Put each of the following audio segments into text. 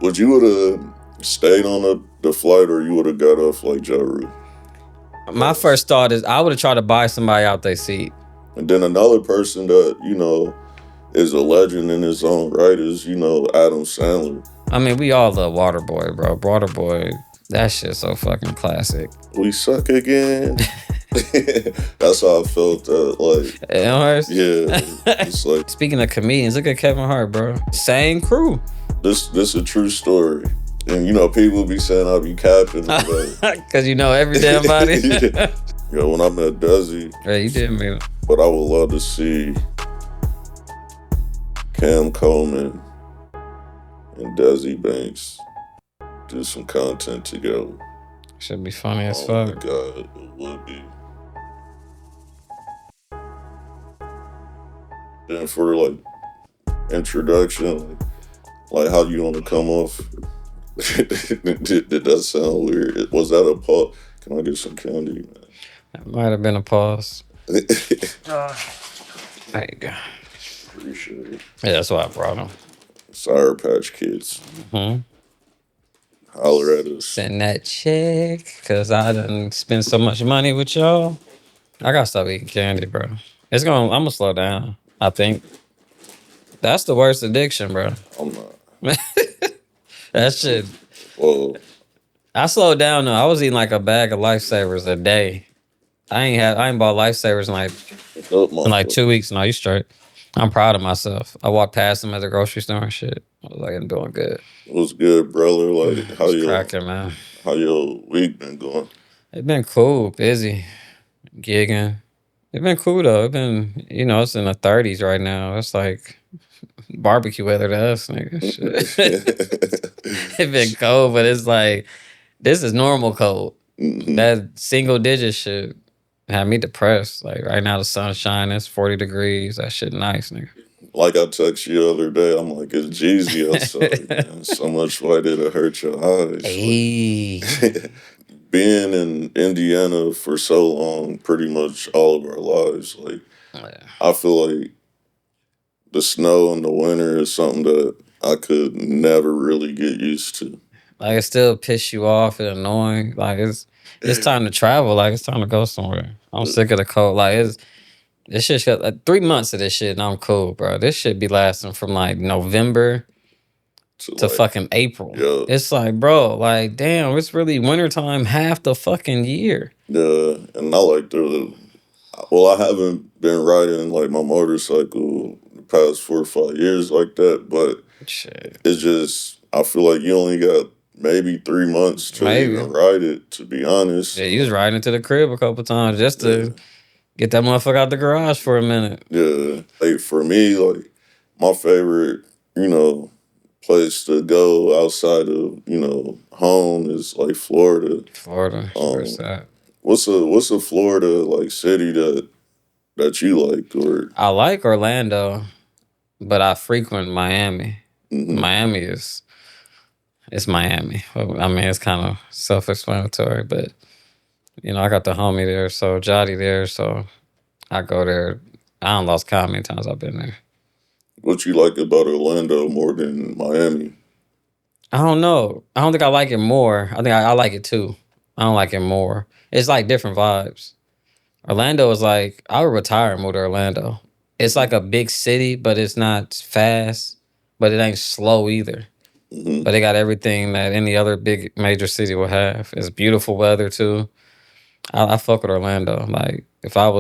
Would you would have stayed on the flight, or you would have got off like Ja Rule? My first thought is I would have tried to buy somebody out their seat. And then another person that, is a legend in his own right is, Adam Sandler. I mean, we all love Waterboy, bro. Waterboy, that shit's so fucking classic. We suck again. That's how I felt. Yeah, it's like. Speaking of comedians, look at Kevin Hart, bro. Same crew. This is a true story, and people be saying I be capping, cause you know every damn body. Yeah, when I met Desi. Hey, you didn't mean it. But I would love to see Cam Coleman and Desi Banks do some content together. Should be funny as fuck. Oh my God, it would be. And for introduction, like how do you want to come off? did that sound weird? Was that a pause? Can I get some candy, man? That might have been a pause. There you go. Appreciate it. Yeah, that's why I brought them. Sour Patch Kids. Mm-hmm. Holler at us. Send that check, cause I done spend so much money with y'all. I gotta stop eating candy, bro. I'm gonna slow down. I think that's the worst addiction, bro. I'm not. That shit. Whoa. I slowed down though. I was eating like a bag of Lifesavers a day. I ain't bought Lifesavers in like 2 weeks. No, you straight. I'm proud of myself. I walked past them at the grocery store and shit. I was like, I'm doing good. What's good, brother? Like, how man? How your week been going? It's been cool, busy, gigging. It's been cool though. It's been, it's in the 30s right now. It's like barbecue weather to us, nigga. Shit. It's been cold, but it's like this is normal cold. Mm-hmm. That single digit shit had me depressed. Like right now the sun's shining, it's 40 degrees. That shit nice, nigga. Like I texted you the other day, I'm like, it's Jeezy outside, man. So much white it'll hurt your eyes. Hey. Being in Indiana for so long, pretty much all of our lives, like, I feel like the snow in the winter is something that I could never really get used to. Like, it still piss you off and annoying. Like, it's time to travel. Like, it's time to go somewhere. I'm sick of the cold. Like, this shit, like 3 months of this shit and I'm cool, bro. This shit be lasting from like November to fucking April. Yeah. It's like, bro, like, damn, it's really wintertime half the fucking year. Yeah, and I like I haven't been riding like my motorcycle the past 4 or 5 years like that, but shit. It's just, I feel like you only got maybe 3 months to even ride it, to be honest. Yeah, you was riding to the crib a couple times just to get that motherfucker out the garage for a minute. Yeah. Like for me, like my favorite, place to go outside of, home is like Florida. Florida. Where's that? What's a Florida like city that you like? Or I like Orlando, but I frequent Miami. Mm-hmm. Miami it's Miami. I mean, it's kind of self-explanatory, but I got the homie there, so Jotty there, so I go there. I don't lost count how many times I've been there. What you like about Orlando more than Miami? I don't know. I don't think I like it more. I think I like it too. I don't like it more. It's like different vibes. Orlando is like, I would retire and move to Orlando. It's like a big city, but it's not fast, but it ain't slow either. Mm-hmm. But they got everything that any other big major city would have. It's beautiful weather too. I fuck with Orlando. Like if I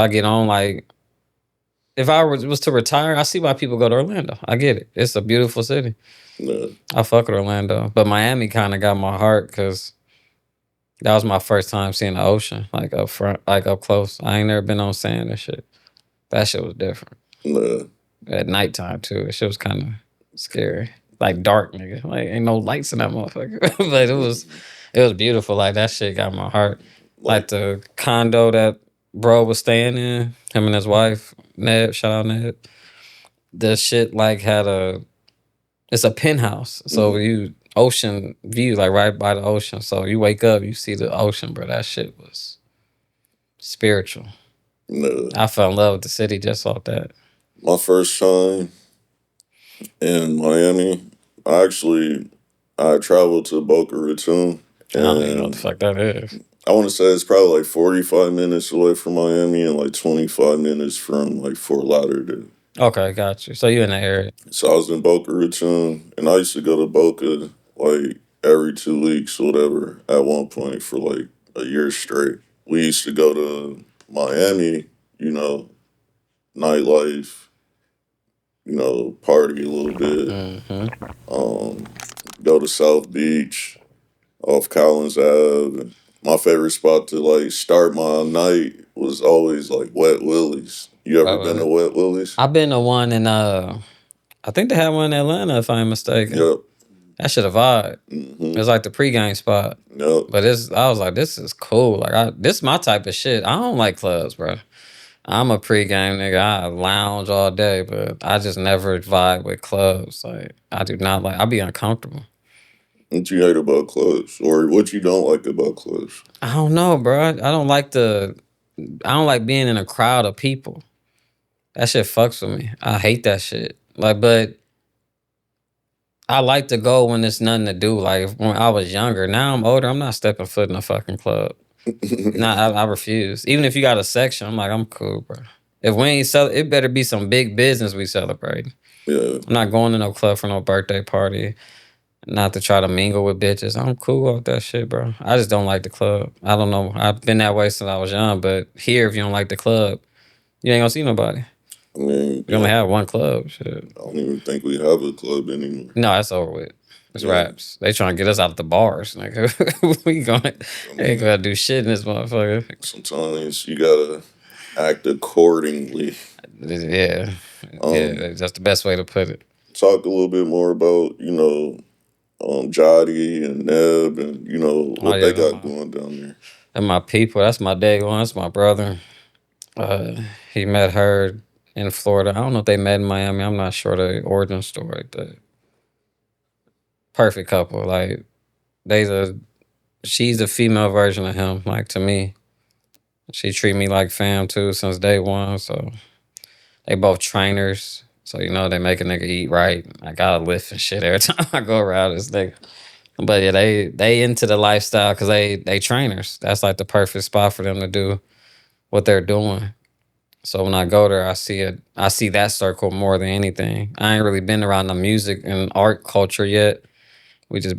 get on, like if I was to retire, I see why people go to Orlando. I get it. It's a beautiful city. Yeah. I fuck with Orlando. But Miami kind of got my heart because that was my first time seeing the ocean, like up front, like up close. I ain't never been on sand and shit. That shit was different. Yeah. At nighttime too. That shit was kind of scary. Like dark, nigga. Like ain't no lights in that motherfucker. But it was beautiful. Like that shit got my heart. Like the condo that bro was staying in, him and his wife, Ned, shout out Ned. The shit like it's a penthouse. So you ocean view, like right by the ocean. So you wake up, you see the ocean, bro. That shit was spiritual. No. I fell in love with the city just off that. My first time in Miami, I traveled to Boca Raton, I don't even know what the and fuck that is. I want to say it's probably like 45 minutes away from Miami and like 25 minutes from like Fort Lauderdale. Okay, got you. So you in the area. So I was in Boca Raton, and I used to go to Boca like every 2 weeks or whatever at one point for like a year straight. We used to go to Miami, you know, nightlife, party a little bit, um, go to South Beach, off Collins Ave. My favorite spot to like start my night was always like Wet Willie's. You ever been to Wet Willie's? I've been to one in I think they had one in Atlanta if I'm mistaken. Yep. That shit a vibe. It's like the pregame spot. Yep. But I was like, this is cool. Like this is my type of shit. I don't like clubs, bro. I'm a pregame nigga. I lounge all day, but I just never vibe with clubs. Like I do not like. I be uncomfortable. What you hate about clubs, or what you don't like about clubs? I don't know, bro. I don't like being in a crowd of people. That shit fucks with me. I hate that shit. Like, but I like to go when there's nothing to do. Like when I was younger. Now I'm older. I'm not stepping foot in a fucking club. Nah, I refuse. Even if you got a section, I'm like, I'm cool, bro. If we ain't it better be some big business we celebrating. Yeah. I'm not going to no club for no birthday party. Not to try to mingle with bitches. I'm cool with that shit, bro. I just don't like the club. I don't know. I've been that way since I was young, but here, if you don't like the club, you ain't gonna see nobody. I mean, We only have one club. Shit. I don't even think we have a club anymore. No, that's over with. It's raps. They trying to get us out of the bars. Like, we ain't gonna do shit in this motherfucker. Sometimes you gotta act accordingly. Yeah. Yeah, that's the best way to put it. Talk a little bit more about, Jody and Neb and, what they got going down there. And my people, that's my day one. That's my brother. He met her in Florida. I don't know if they met in Miami. I'm not sure the origin story, but perfect couple. Like she's the female version of him. Like to me, she treat me like fam too since day one. So they both trainers. So they make a nigga eat right. I gotta lift and shit every time I go around this nigga. But yeah, they into the lifestyle because they trainers. That's like the perfect spot for them to do what they're doing. So when I go there, I see that circle more than anything. I ain't really been around the music and art culture yet.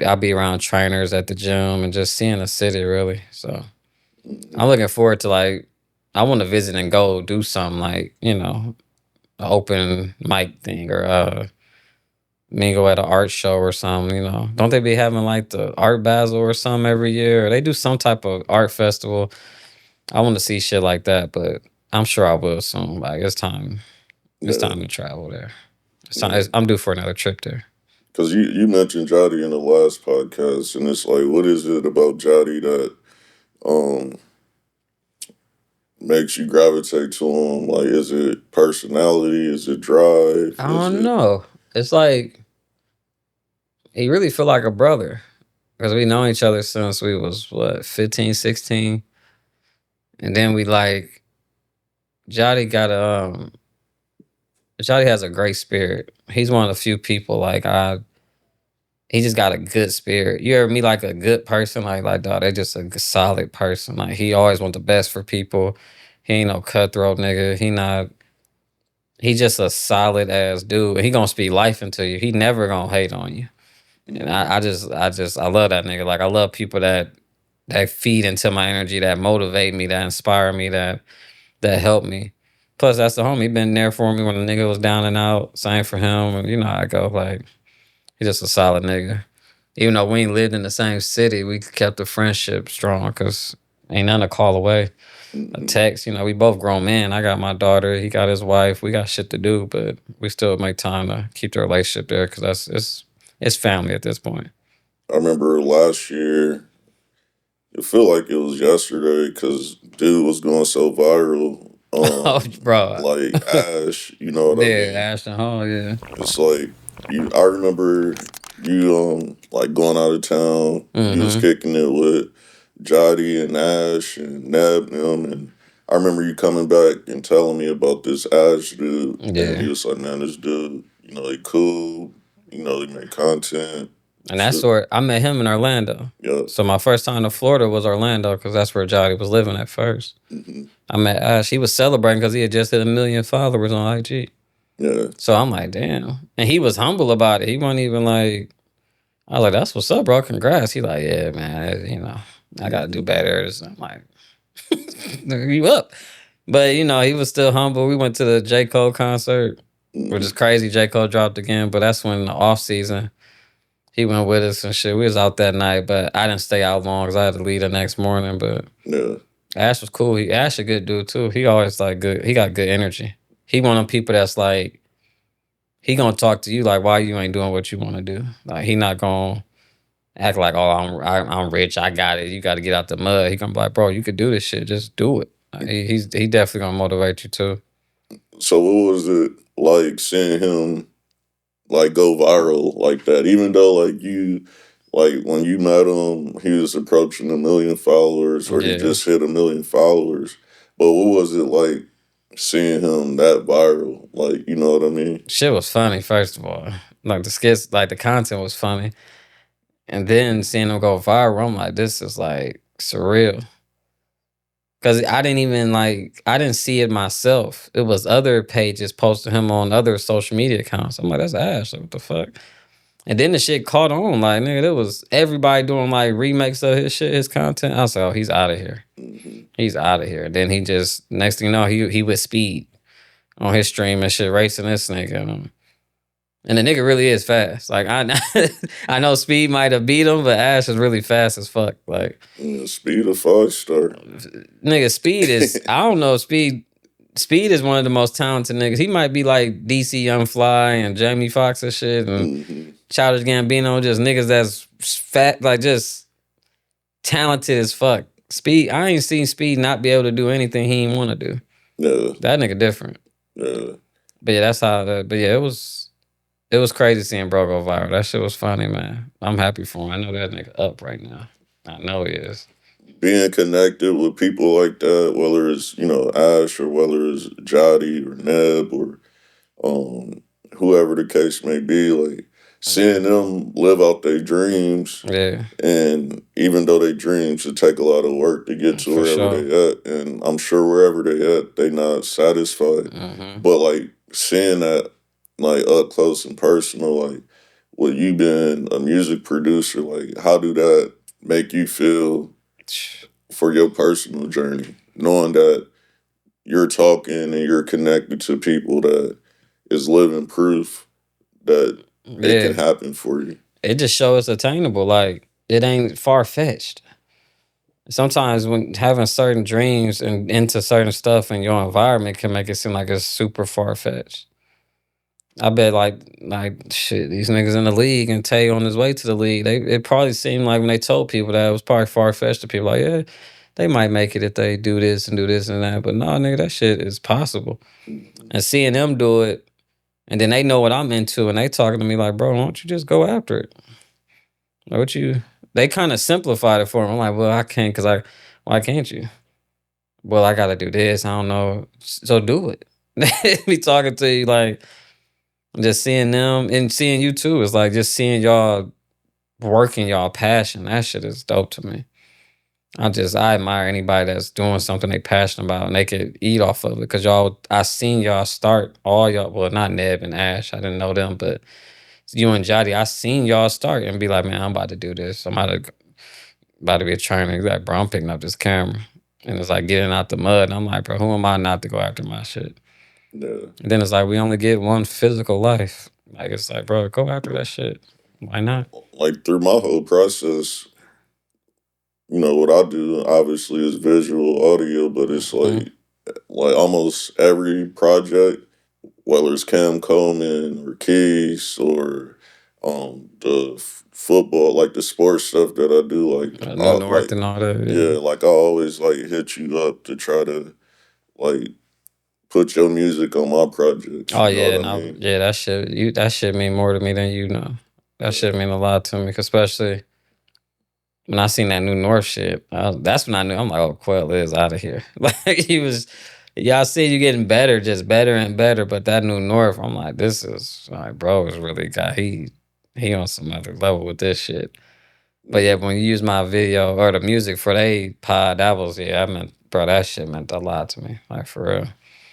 I'll be around trainers at the gym and just seeing the city really. So I'm looking forward to I want to visit and go do something like, an open mic thing or mingle at an art show or something, Don't they be having like the art basel or something every year? Or they do some type of art festival. I want to see shit like that, but I'm sure I will soon. Like it's time. It's time to travel there. I'm due for another trip there. Because you mentioned Jody in the last podcast, and it's like, what is it about Jody that makes you gravitate to him? Like, is it personality? Is it drive? I don't know. It's like he really feel like a brother because we know each other since we was 15, 16, and then we Jody has a great spirit. He's one of the few people he just got a good spirit. You ever meet like a good person? Like dog, they just a solid person. Like he always want the best for people. He ain't no cutthroat nigga. He just a solid ass dude. He gonna speak life into you. He never gonna hate on you. And I love that nigga. Like I love people that feed into my energy, that motivate me, that inspire me, that help me. Plus that's the homie. He been there for me when the nigga was down and out. Same for him. And you know how I go. Like he's just a solid nigga. Even though we ain't lived in the same city, we kept the friendship strong because ain't nothing to call away. A text, we both grown men. I got my daughter, he got his wife. We got shit to do, but we still make time to keep the relationship there because it's family at this point. I remember last year, it felt like it was yesterday because dude was going so viral. Oh, bro. Like Ash, you know what I mean? Yeah, Ash and Hall, yeah. It's like, I remember you like going out of town, you was kicking it with Jody and Ash and Neb and them, and I remember you coming back and telling me about this Ash dude. Yeah. And he was like, man, this dude, he cool, They make content. And that's where I met him in Orlando. Yeah. So my first time to Florida was Orlando because that's where Jody was living at first. Mm-hmm. I met Ash. He was celebrating because he had just hit 1 million followers on IG. Yeah. So I'm like, damn. And he was humble about it. He wasn't even like, I was like, that's what's up, bro. Congrats. He like, yeah, man, I got to do better. So I'm like, you up. But, he was still humble. We went to the J. Cole concert, which is crazy. J. Cole dropped again, but that's when the off season, he went with us and shit. We was out that night, but I didn't stay out long because I had to leave the next morning. But yeah. Ash was cool. Ash a good dude too. He always like good. He got good energy. He one of them people that's like, he gonna talk to you like, why you ain't doing what you want to do. Like he not gonna act like, oh, I'm rich, I got it. You got to get out the mud. He gonna be like, bro, you could do this shit. Just do it. He definitely gonna motivate you too. So what was it like seeing him like go viral like that? Even though like when you met him, he was approaching 1 million followers, or he just hit 1 million followers. But what was it like seeing him that viral? Like, you know what I mean? Shit was funny, first of all. Like the skits, like the content was funny. And then seeing him go viral, I'm like, this is like surreal. Cause I didn't see it myself. It was other pages posting him on other social media accounts. I'm like, that's Ash. Like, what the fuck? And then the shit caught on. Like, nigga, there was everybody doing like remakes of his shit, his content. I was like, oh, he's out of here. Mm-hmm. He's out of here. Then he just, next thing you know, he with Speed on his stream and shit, racing this nigga. And the nigga really is fast. Like I know Speed might have beat him, but Ash is really fast as fuck. Like Speed a 5-star. Nigga, Speed is I don't know, Speed is one of the most talented niggas. He might be like DC Young Fly and Jamie Foxx and shit and Childish Gambino, just niggas that's fat, like just talented as fuck. Speed, I ain't seen Speed not be able to do anything he ain't want to do. Yeah. That nigga different. Yeah. But yeah, that's how but yeah, it was crazy seeing bro go viral. That shit was funny, man. I'm happy for him. I know that nigga up right now. I know he is. Being connected with people like that, whether it's, Ash or whether it's Jody or Neb or whoever the case may be, like seeing them live out their dreams. Yeah. And even though they dreams, it take a lot of work to get to wherever they at. And I'm sure wherever they at, they not satisfied. Mm-hmm. But like seeing that like up close and personal, like with you being a music producer, like how do that make you feel for your personal journey, knowing that you're talking and you're connected to people that is living proof that it can happen for you? It just shows it's attainable. Like it ain't far fetched. Sometimes when having certain dreams and into certain stuff in your environment can make it seem like it's super far fetched. I bet like shit, these niggas in the league and Tay on his way to the league, it probably seemed like when they told people that it was probably far fetched to people like, yeah, they might make it if they do this and that. But no, nigga, that shit is possible. And seeing them do it, and then they know what I'm into, and they talking to me like, bro, why don't you just go after it? They kind of simplified it for me. I'm like, well, I can't why can't you? Well, I gotta do this. I don't know. So do it. They be talking to you like, just seeing them and seeing you too. It's like just seeing y'all working y'all passion. That shit is dope to me. I admire anybody that's doing something they passionate about and they could eat off of it. Cause I seen y'all start, all y'all, well, not Neb and Ash, I didn't know them, but you and Jody, I seen y'all start and be like, man, I'm about to do this. I'm about to be a trainer. He's like, bro, I'm picking up this camera. And it's like getting out the mud. And I'm like, bro, who am I not to go after my shit? Yeah. And then it's like, we only get one physical life. Like, it's like, bro, go after that shit. Why not? Like, through my whole process, what I do obviously is visual audio, but it's like almost every project, whether it's Cam Coleman or Keys or the football, like the sports stuff that I do, like North and all that. Yeah, like I always like hit you up to try to like put your music on my project. Oh yeah, that shit mean more to me than you know. That shit mean a lot to me, especially when I seen that new North shit. That's when I knew. I'm like, oh, Qual is out of here. Like y'all see you getting better, just better and better. But that new North, I'm like, this is like, bro, is really he on some other level with this shit. But yeah, when you use my video or the music for they pod, that was I mean, bro, that shit meant a lot to me. Like for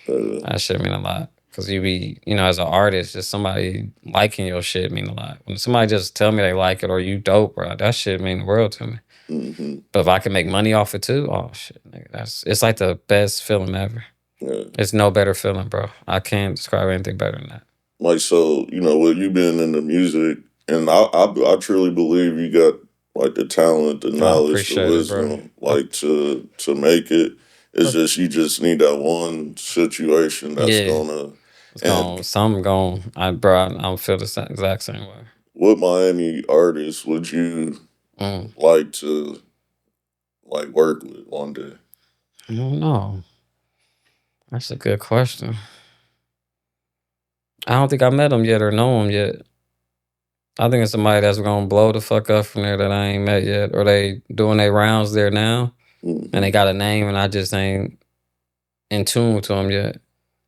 real, that shit mean a lot. Cause you be, as an artist, just somebody liking your shit mean a lot. When somebody just tell me they like it or you dope, bro, that shit mean the world to me. Mm-hmm. But if I can make money off it too, oh shit, nigga, it's like the best feeling ever. Yeah. It's no better feeling, bro. I can't describe anything better than that. Like, so, with you being in the music, and I truly believe you got like the talent, the knowledge, the wisdom, like to make it. It's just you just need that one situation that's something going. I feel the exact same way. What Miami artists would you like to work with one day? I don't know. That's a good question. I don't think I met them yet or know them yet. I think it's somebody that's gonna blow the fuck up from there that I ain't met yet, or they doing their rounds there now, and they got a name, and I just ain't in tune to them yet.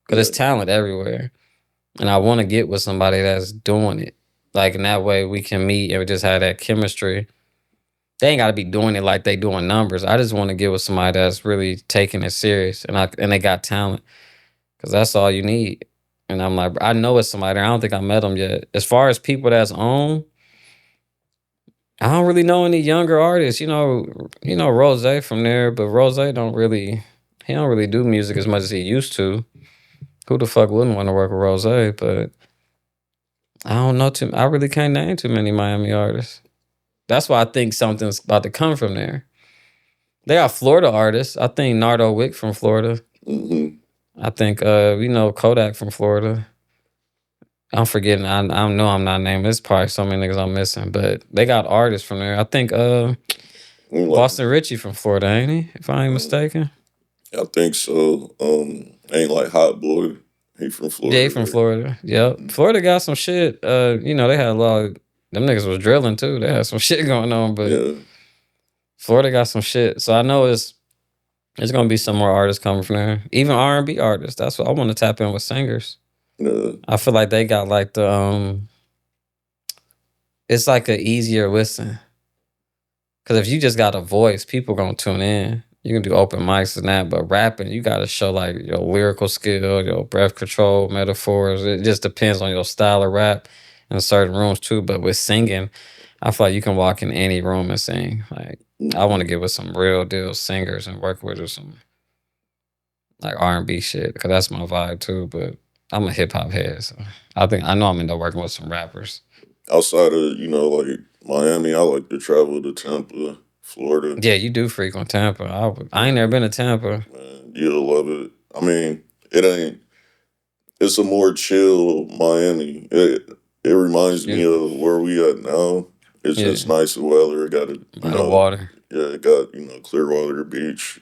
Cause there's talent everywhere, and I want to get with somebody that's doing it. Like in that way, we can meet and just have that chemistry. They ain't got to be doing it like they doing numbers. I just want to get with somebody that's really taking it serious, and they got talent, cause that's all you need. And I'm like, I know it's somebody. I don't think I met them yet. As far as people that's on, I don't really know any younger artists. Rose from there, but Rose don't really do music as much as he used to. Who the fuck wouldn't want to work with Rose? But I don't know I really can't name too many Miami artists. That's why I think something's about to come from there. They got Florida artists. I think Nardo Wick from Florida. Mm-hmm. I think Kodak from Florida. I'm forgetting. I know I'm not naming. There's probably so many niggas I'm missing, but they got artists from there. I think Boston Richie from Florida, ain't he? If I ain't mistaken. I think so. Ain't like Hot Boy. He from Florida. Yeah, he from Florida. Yep. Florida got some shit. They had a lot of them niggas was drilling too. They had some shit going on, but Florida got some shit. So I know it's gonna be some more artists coming from there. Even R&B artists. That's what I want to tap in with singers. Yeah. I feel like they got like the it's like an easier listen. Cause if you just got a voice, people gonna tune in. You can do open mics and that, but rapping, you gotta show like your lyrical skill, your breath control, metaphors. It just depends on your style of rap in certain rooms too. But with singing, I feel like you can walk in any room and sing. Like I want to get with some real deal singers and work with some like R&B shit, cause that's my vibe too. But I'm a hip hop head, so I know I'm into working with some rappers. Outside of like Miami, I like to travel to Tampa, Florida. Yeah, you do frequent Tampa. I ain't never been to Tampa. Man, you'll love it. I mean, it's a more chill Miami. It reminds me of where we at now. It's just nice weather. It got water. Yeah, it got Clearwater Beach.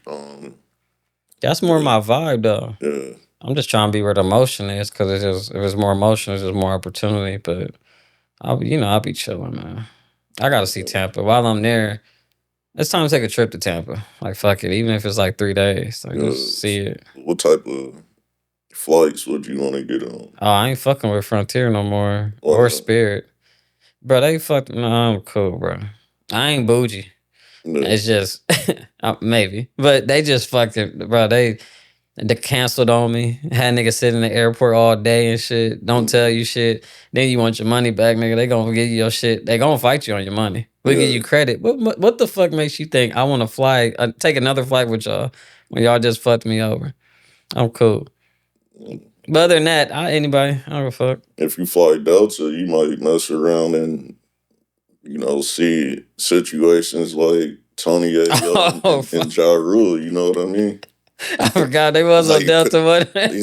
That's more my vibe though. Yeah. I'm just trying to be where the motion is, because if it's more emotion, it's just more opportunity. But I'll be chilling, man. I gotta see Tampa. While I'm there, it's time to take a trip to Tampa. Like fuck it, even if it's like 3 days, like just see it. What type of flights would you want to get on? Oh, I ain't fucking with Frontier no more or Spirit, bro. They fucking. No, I'm cool, bro. I ain't bougie. No. It's just maybe, but they just fucking, bro. They canceled on me. Had niggas sit in the airport all day and shit. Don't tell you shit. Then you want your money back, nigga. They gonna give you your shit. They gonna fight you on your money. We give you credit. What the fuck makes you think I want to fly? Take another flight with y'all when y'all just fucked me over? I'm cool. But other than that, I don't give a fuck. If you fly Delta, you might mess around and see situations like Tony Ayo and Ja Rule. You know what I mean? I forgot they was on Delta.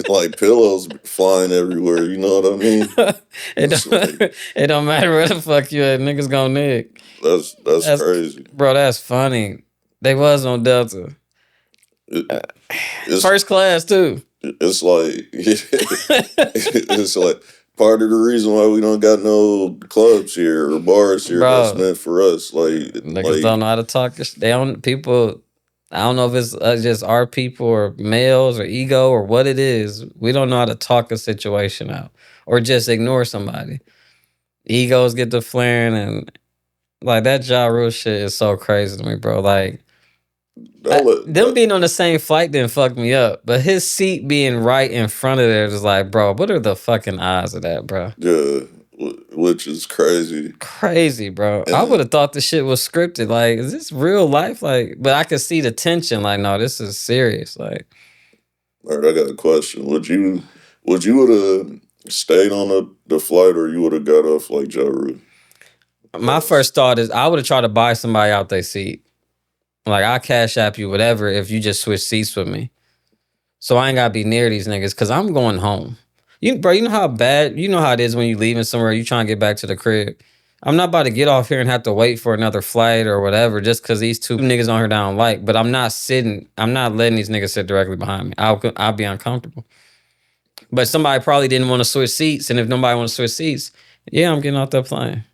Like pillows flying everywhere. You know what I mean? It don't matter where the fuck you at. Niggas gonna nick. That's crazy, bro. That's funny. They was on Delta. First class too. It's like it's like part of the reason why we don't got no clubs here or bars here that's meant for us. Like niggas don't know how to talk. They don't people. I don't know if it's just our people or males or ego or what it is. We don't know how to talk a situation out or just ignore somebody. egos get to flaring, and like that Ja Rule shit is so crazy to me, bro. Like them being on the same flight didn't fuck me up, but his seat being right in front of there is like, bro, what are the fucking odds of that, bro? Yeah, which is crazy. Crazy, bro. I would have thought the shit was scripted. Like, is this real life? Like, but I could see the tension. Like, no, this is serious. Like, all right, I got a question. Would you would have stayed on the flight, or you would have got off like Ja Rule? My first thought is I would have tried to buy somebody out their seat. Like, I'll cash app you whatever if you just switch seats with me. So I ain't gotta be near these niggas because I'm going home. You know how bad, you know how it is when you leaving somewhere, you trying to get back to the crib. I'm not about to get off here and have to wait for another flight or whatever just because these two niggas on here that I don't like. But I'm not letting these niggas sit directly behind me. I'll be uncomfortable. But somebody probably didn't want to switch seats. And if nobody want to switch seats, yeah, I'm getting off that plane.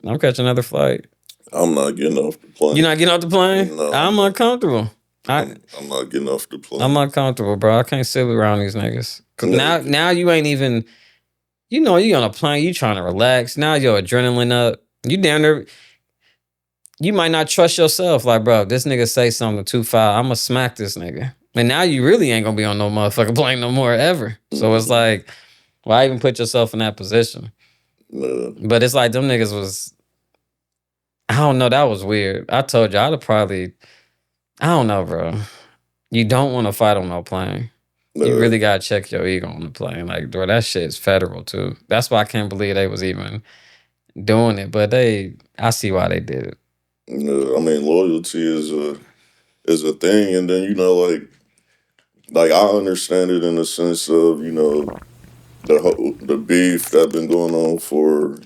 I'm catching another flight. I'm not getting off the plane. You're not getting off the plane? No. I'm uncomfortable. I'm not getting off the plane. I'm uncomfortable, bro. I can't sit around these niggas. Cause now you ain't even, you on a plane, you trying to relax. Now your adrenaline up. You down there, you might not trust yourself. Like, bro, if this nigga say something too foul, I'm gonna smack this nigga. And now you really ain't gonna be on no motherfucking plane no more ever. So it's like, why even put yourself in that position? But it's like them niggas was, I don't know, that was weird. I told you, I'd have probably, I don't know, bro. You don't want to fight on no plane. You really gotta check your ego on the plane. Like, bro, that shit is federal too. That's why I can't believe they was even doing it. But I see why they did it. I mean, loyalty is a thing, and then like I understand it in the sense of the beef that been going on for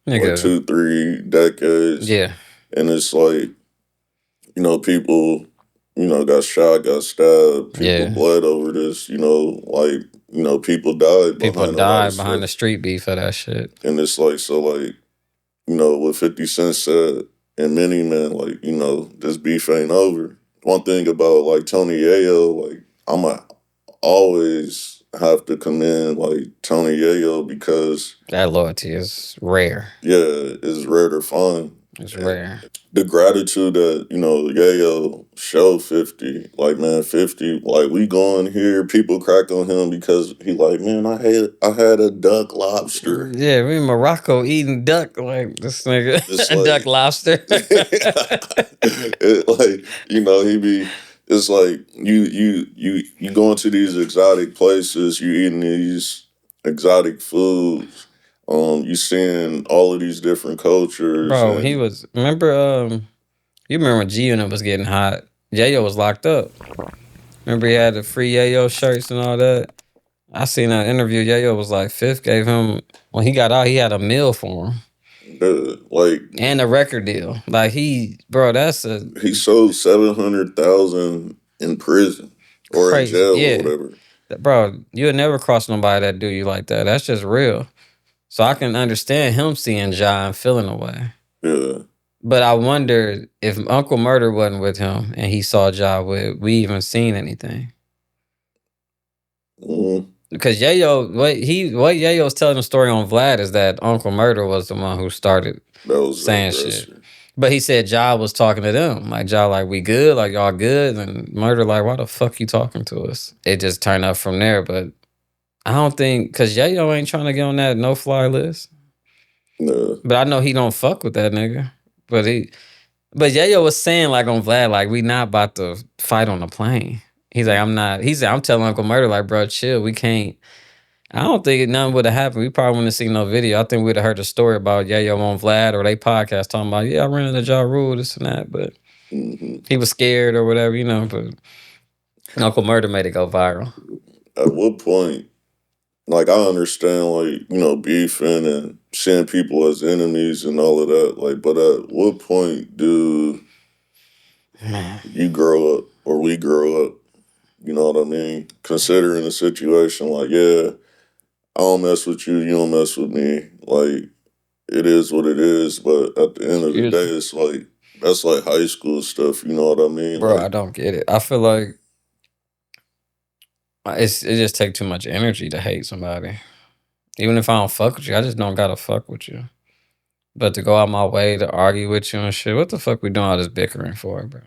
like 2-3 decades. Yeah, and it's like people got shot, got stabbed, people bled over this. People died. People died behind the street beef of that shit. And it's like what 50 Cent said and many men, this beef ain't over. One thing about like Tony Yayo, like I'ma always have to commend like Tony Yayo because that loyalty is rare. Yeah, it's rare to find. It's rare. The gratitude that, Yayo showed 50, like, man, 50, like, we going here, people crack on him because he like, man, I had a duck lobster. Yeah, we in Morocco eating duck, like, this nigga, like, duck lobster. He be, it's like, you going to these exotic places, you eating these exotic foods. You seeing all of these different cultures. Bro, he was, remember when G Unit was getting hot? Yayo was locked up. Remember he had the free Yayo shirts and all that? I seen that interview. Yayo was like, Fifth gave him, when he got out, he had a meal for him. And a record deal. Like he sold 700,000 in prison or crazy. In jail or whatever. Bro, you would never cross nobody that do you like that. That's just real. So I can understand him seeing Ja and feeling away. Yeah. But I wonder if Uncle Murder wasn't with him and he saw Ja, would we even seen anything? Because Yayo, what Yayo's telling the story on Vlad is that Uncle Murder was the one who started saying shit. But he said Ja was talking to them. Like, Ja, like, we good? Like, y'all good? And Murder, like, why the fuck you talking to us? It just turned up from there, but I don't think, because Yayo ain't trying to get on that no-fly list. No. But I know he don't fuck with that nigga. But Yayo was saying, like, on Vlad, like, we not about to fight on the plane. He's like, I'm telling Uncle Murder, like, bro, chill, we can't. I don't think nothing would have happened. We probably wouldn't have seen no video. I think we'd have heard the story about Yayo on Vlad or they podcast talking about, yeah, I ran into Ja Rule, this and that. But he was scared or whatever, but Uncle Murder made it go viral. At what point, like, I understand, like, beefing and seeing people as enemies and all of that, like, but at what point do you grow up or we grow up, you know what I mean? Considering the situation, like, yeah, I don't mess with you, you don't mess with me, like, it is what it is, but at the end of the day, it's like, that's like high school stuff, you know what I mean? Bro, like, I don't get it. I feel like it just takes too much energy to hate somebody. Even if I don't fuck with you, I just don't gotta fuck with you. But to go out my way to argue with you and shit, what the fuck we doing all this bickering for, bro?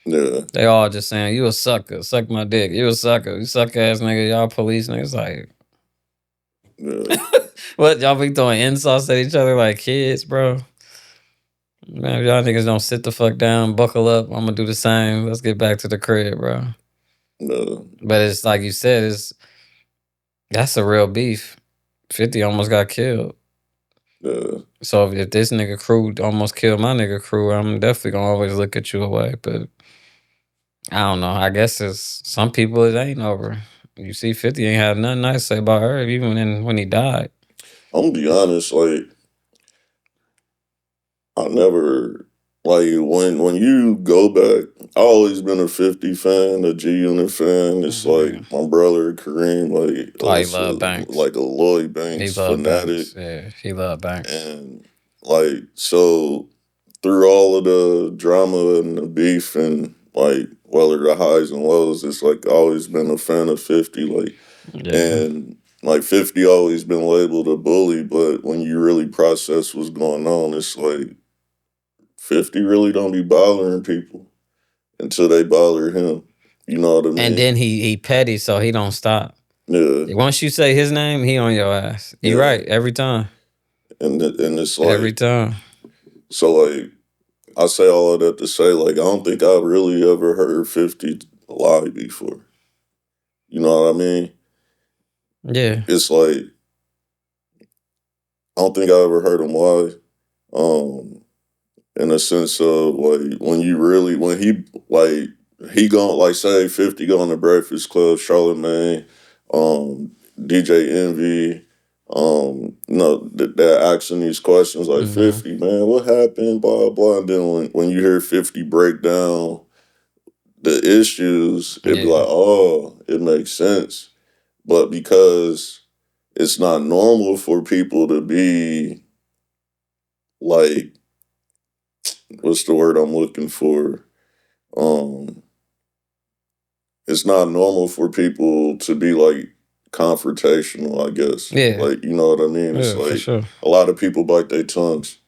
Yeah. They all just saying, you a sucker, suck my dick. You a sucker, you suck ass nigga, y'all police niggas. Like, Yeah. what, y'all be throwing insults at each other like kids, bro? Man, if y'all niggas don't sit the fuck down, buckle up, I'm gonna do the same. Let's get back to the crib, bro. No. But it's like you said, that's a real beef. 50 almost got killed. Yeah. So if this nigga crew almost killed my nigga crew, I'm definitely gonna always look at you away. But I don't know. I guess it's some people it ain't over. You see, 50 ain't had nothing nice to say about her, even when he died. I'm gonna be honest, like I never like when you go back, I always been a 50 fan, a G Unit fan. It's like my brother Kareem, Like he love Banks. like a Lloyd He Banks love fanatic. Banks. Yeah, he love Banks. And like so through all of the drama and the beef and like whether the highs and lows, it's like always been a fan of 50. Like and like 50 always been labeled a bully, but when you really process what's going on, it's like 50 really don't be bothering people until they bother him. You know what I mean? And then he petty, so he don't stop. Yeah. Once you say his name, he on your ass. You right every time. And it's like every time. So like I say all of that to say like I don't think I've really ever heard 50 lie before. You know what I mean? Yeah. It's like I don't think I ever heard him lie. In a sense of like when he gone like say 50 going to Breakfast Club, Charlamagne, DJ Envy, they're asking these questions like 50, man, what happened, blah blah. And then when you hear 50 break down the issues, it'd be like, oh, it makes sense. But because it's not normal for people to be like, what's the word I'm looking for? It's not normal for people to be like confrontational, I guess. Yeah. Like, you know what I mean? It's like sure. a lot of people bite their tongues.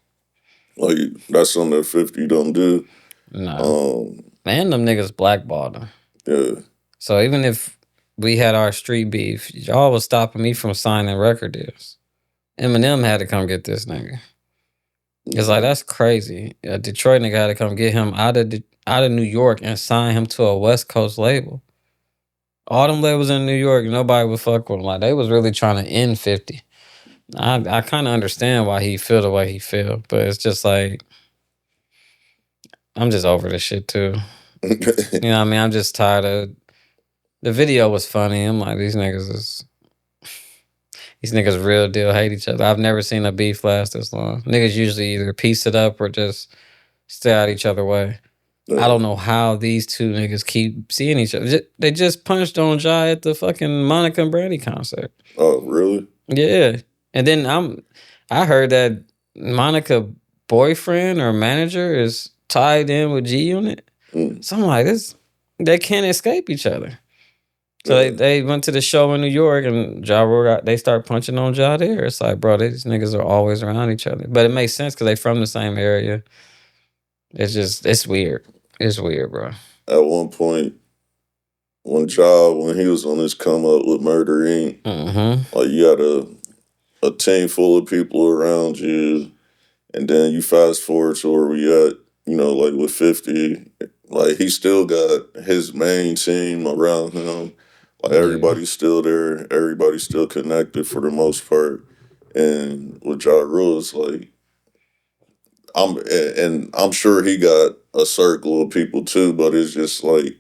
Like that's something that 50 don't do. No. Man, them niggas blackballed him. Yeah. So even if we had our street beef, y'all was stopping me from signing record deals. Eminem had to come get this nigga. It's like that's crazy. A Detroit nigga had to come get him out of New York and sign him to a West Coast label. All them labels in New York, nobody would fuck with him. Like they was really trying to end 50. I kind of understand why he feel the way he feel, but it's just like I'm just over this shit too. You know what I mean? I'm just tired of. The video was funny. I'm like these niggas real deal hate each other. I've never seen a beef last this long. Niggas usually either piece it up or just stay out each other way. I don't know how these two niggas keep seeing each other. They just punched on Jai at the fucking Monica and Brandy concert. Oh, really? Yeah. And then I heard that Monica boyfriend or manager is tied in with G Unit. So I'm like, they can't escape each other. So they went to the show in New York and Ja Rule they start punching on Ja there. It's like, bro, these niggas are always around each other. But it makes sense because they from the same area. It's weird. It's weird, bro. At one point, when he was on his come up with Murder Inc., like you had a team full of people around you, and then you fast forward to where we at, you know, like with 50, like he still got his main team around him. Like everybody's still there, everybody's still connected for the most part. And with Ja Rule, it's like I'm sure he got a circle of people too, but it's just like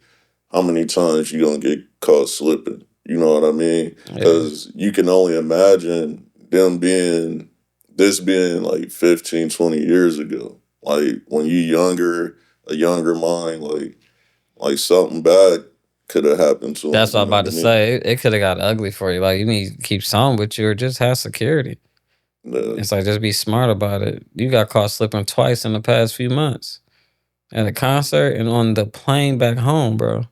how many times you gonna get caught slipping? You know what I mean? Because you can only imagine them being like 15, 20 years ago. Like when you a younger mind, like something bad could have happened to him. That's what I'm about to say. It could have got ugly for you. Like you need to keep some with you or just have security. Yeah. It's like just be smart about it. You got caught slipping twice in the past few months. At a concert and on the plane back home, bro.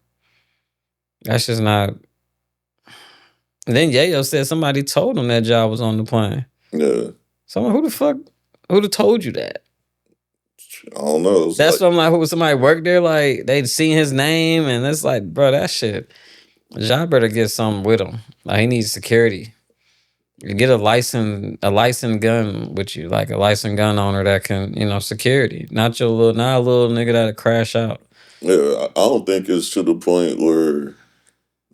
That's just not. And then Yayo said somebody told him that job was on the plane. Yeah. So who the fuck? Who'd have told you that? I don't know. That's what I'm like. Who somebody worked there? Like they'd seen his name, and it's like, bro, that shit. John better get something with him. Like he needs security. You get a licensed gun with you, like a licensed gun owner that can, security. Not a little nigga that'll crash out. Yeah, I don't think it's to the point where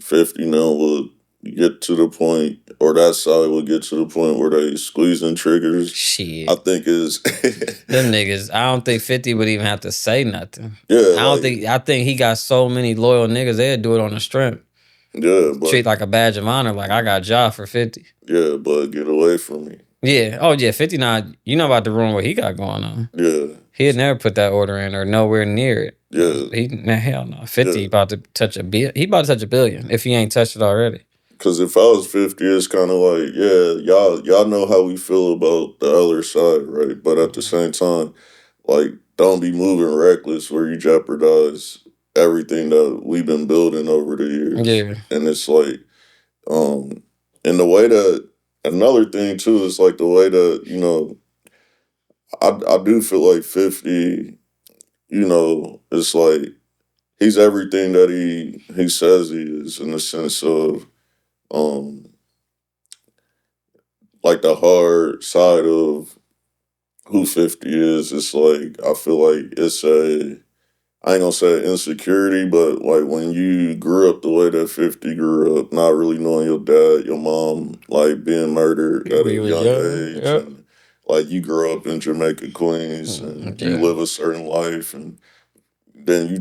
50 now will get to the point, or that side will get to the point where they squeezing triggers. Shit. I think is them niggas. I don't think 50 would even have to say nothing. Yeah, I think he got so many loyal niggas. They'd do it on the strength. Yeah, but treat like a badge of honor. Like I got a job for 50. Yeah, but get away from me. Yeah. Oh yeah, 59. You know about the room what he got going on. Yeah. He'd never put that order in or nowhere near it. Yeah. Hell no. 50 about to touch a billion. He about to touch $1 billion if he ain't touched it already. Because if I was 50, it's kind of like, yeah, y'all know how we feel about the other side, right? But at the same time, like, don't be moving reckless where you jeopardize everything that we've been building over the years. Yeah. And it's like, and the way that, another thing too, is like the way that, I do feel like 50, it's like, he's everything that he says he is, in the sense of, like the hard side of who 50 is. It's like, I feel like it's I ain't gonna say insecurity, but like when you grew up the way that 50 grew up, not really knowing your dad, your mom, like being murdered at a young age. Yep. And like you grow up in Jamaica, Queens, and you live a certain life, and then you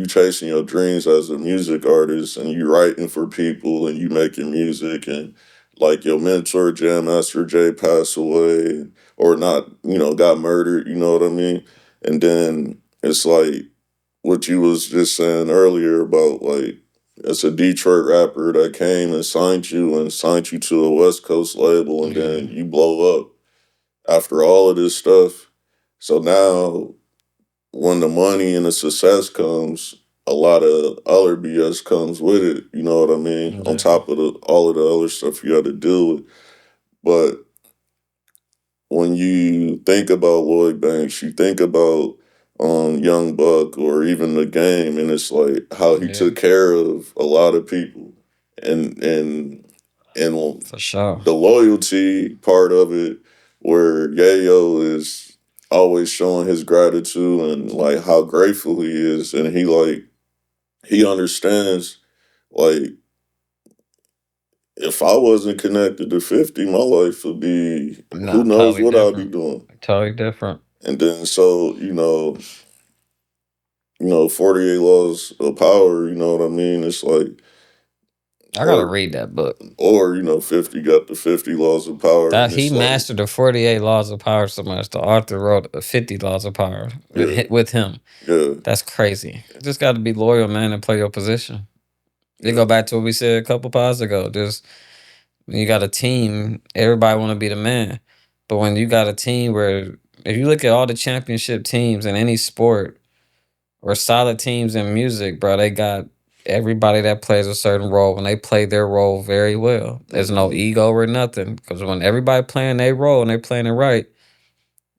chasing your dreams as a music artist, and you writing for people, and you making music, and like your mentor Jam Master Jay passed away, or not, got murdered, you know what I mean? And then it's like what you was just saying earlier about, like, it's a Detroit rapper that came and signed you to a West Coast label, and then you blow up after all of this stuff. So now when the money and the success comes, a lot of other BS comes with it, you know what I mean? Yeah. On top of all of the other stuff you had to deal with. But when you think about Lloyd Banks, you think about Young Buck, or even The Game, and it's like how he took care of a lot of people, and for sure, the loyalty part of it, where Yayo is always showing his gratitude and like how grateful he is, and he understands, like, if I wasn't connected to 50, my life would be, who knows totally what different. I'd be doing. Totally different. And then, so, 48 Laws of Power, you know what I mean? It's like, I gotta read that book. Or, 50 got the 50 Laws of Power. That he mastered the 48 Laws of Power so much. The author wrote 50 Laws of Power with him. Yeah. That's crazy. You just got to be loyal, man, and play your position. You go back to what we said a couple pods ago. Just when you got a team, everybody want to be the man. But when you got a team where, if you look at all the championship teams in any sport or solid teams in music, bro, they got everybody that plays a certain role, and they play their role very well. There's no ego or nothing, because when everybody playing their role and they playing it right,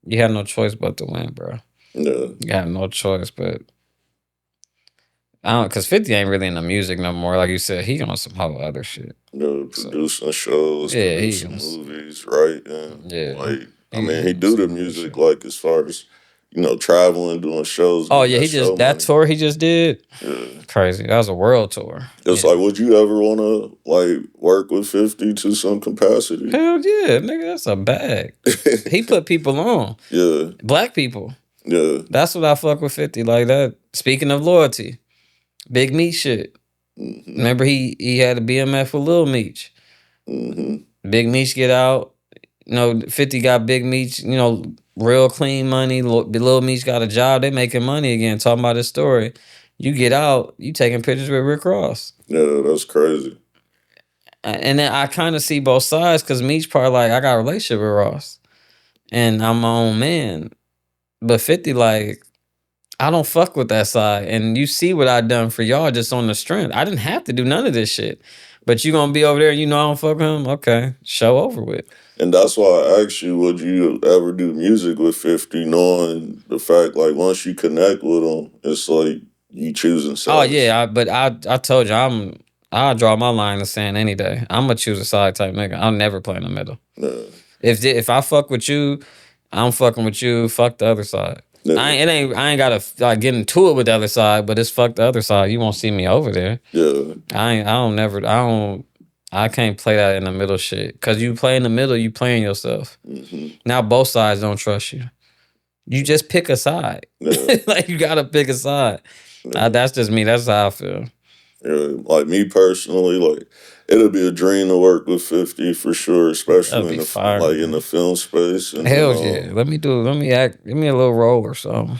you have no choice but to win, bro. Yeah. You have no choice, but I don't, because 50 ain't really in the music no more. Like you said, he on some whole other shit. Producing shows, producing movies, right? And like, I mean, he do the music, like, as far as, traveling, doing shows. Oh yeah, that tour he just did. Yeah. Crazy. That was a world tour. It's like, would you ever want to, like, work with 50 to some capacity? Hell yeah, nigga, that's a bag. He put people on. Yeah. Black people. Yeah. That's what I fuck with 50. Like that. Speaking of loyalty, Big Meech shit. Mm-hmm. Remember he had a BMF with Lil Meech. Mm-hmm. Big Meech get out. 50 got Big Meech, real clean money. Lil Meech got a job. They making money again. Talking about this story. You get out, you taking pictures with Rick Ross. Yeah, that's crazy. And then I kind of see both sides, because Meech probably like, I got a relationship with Ross. And I'm my own man. But 50 like, I don't fuck with that side. And you see what I done for y'all just on the strength. I didn't have to do none of this shit. But you gonna be over there, I don't fuck with him? Okay, show over with. And that's why I asked you, would you ever do music with 50, knowing the fact, like, once you connect with him, it's like you choosing sides. Oh yeah, but I told you I'll draw my line in the sand any day. I'm gonna choose a side type nigga. I'll never play in the middle. Yeah. If I fuck with you, I'm fucking with you. Fuck the other side. Yeah. I ain't gotta like get into it with the other side, but it's fuck the other side. You won't see me over there. Yeah. I can't play that in the middle shit. Cause you play in the middle, you playing yourself. Mm-hmm. Now both sides don't trust you. You just pick a side. Yeah. Like you gotta pick a side. Yeah. That's just me. That's how I feel. Yeah. Like me personally, like it'll be a dream to work with 50 for sure, especially in the film space. And, hell yeah. Let me act, give me a little role or something.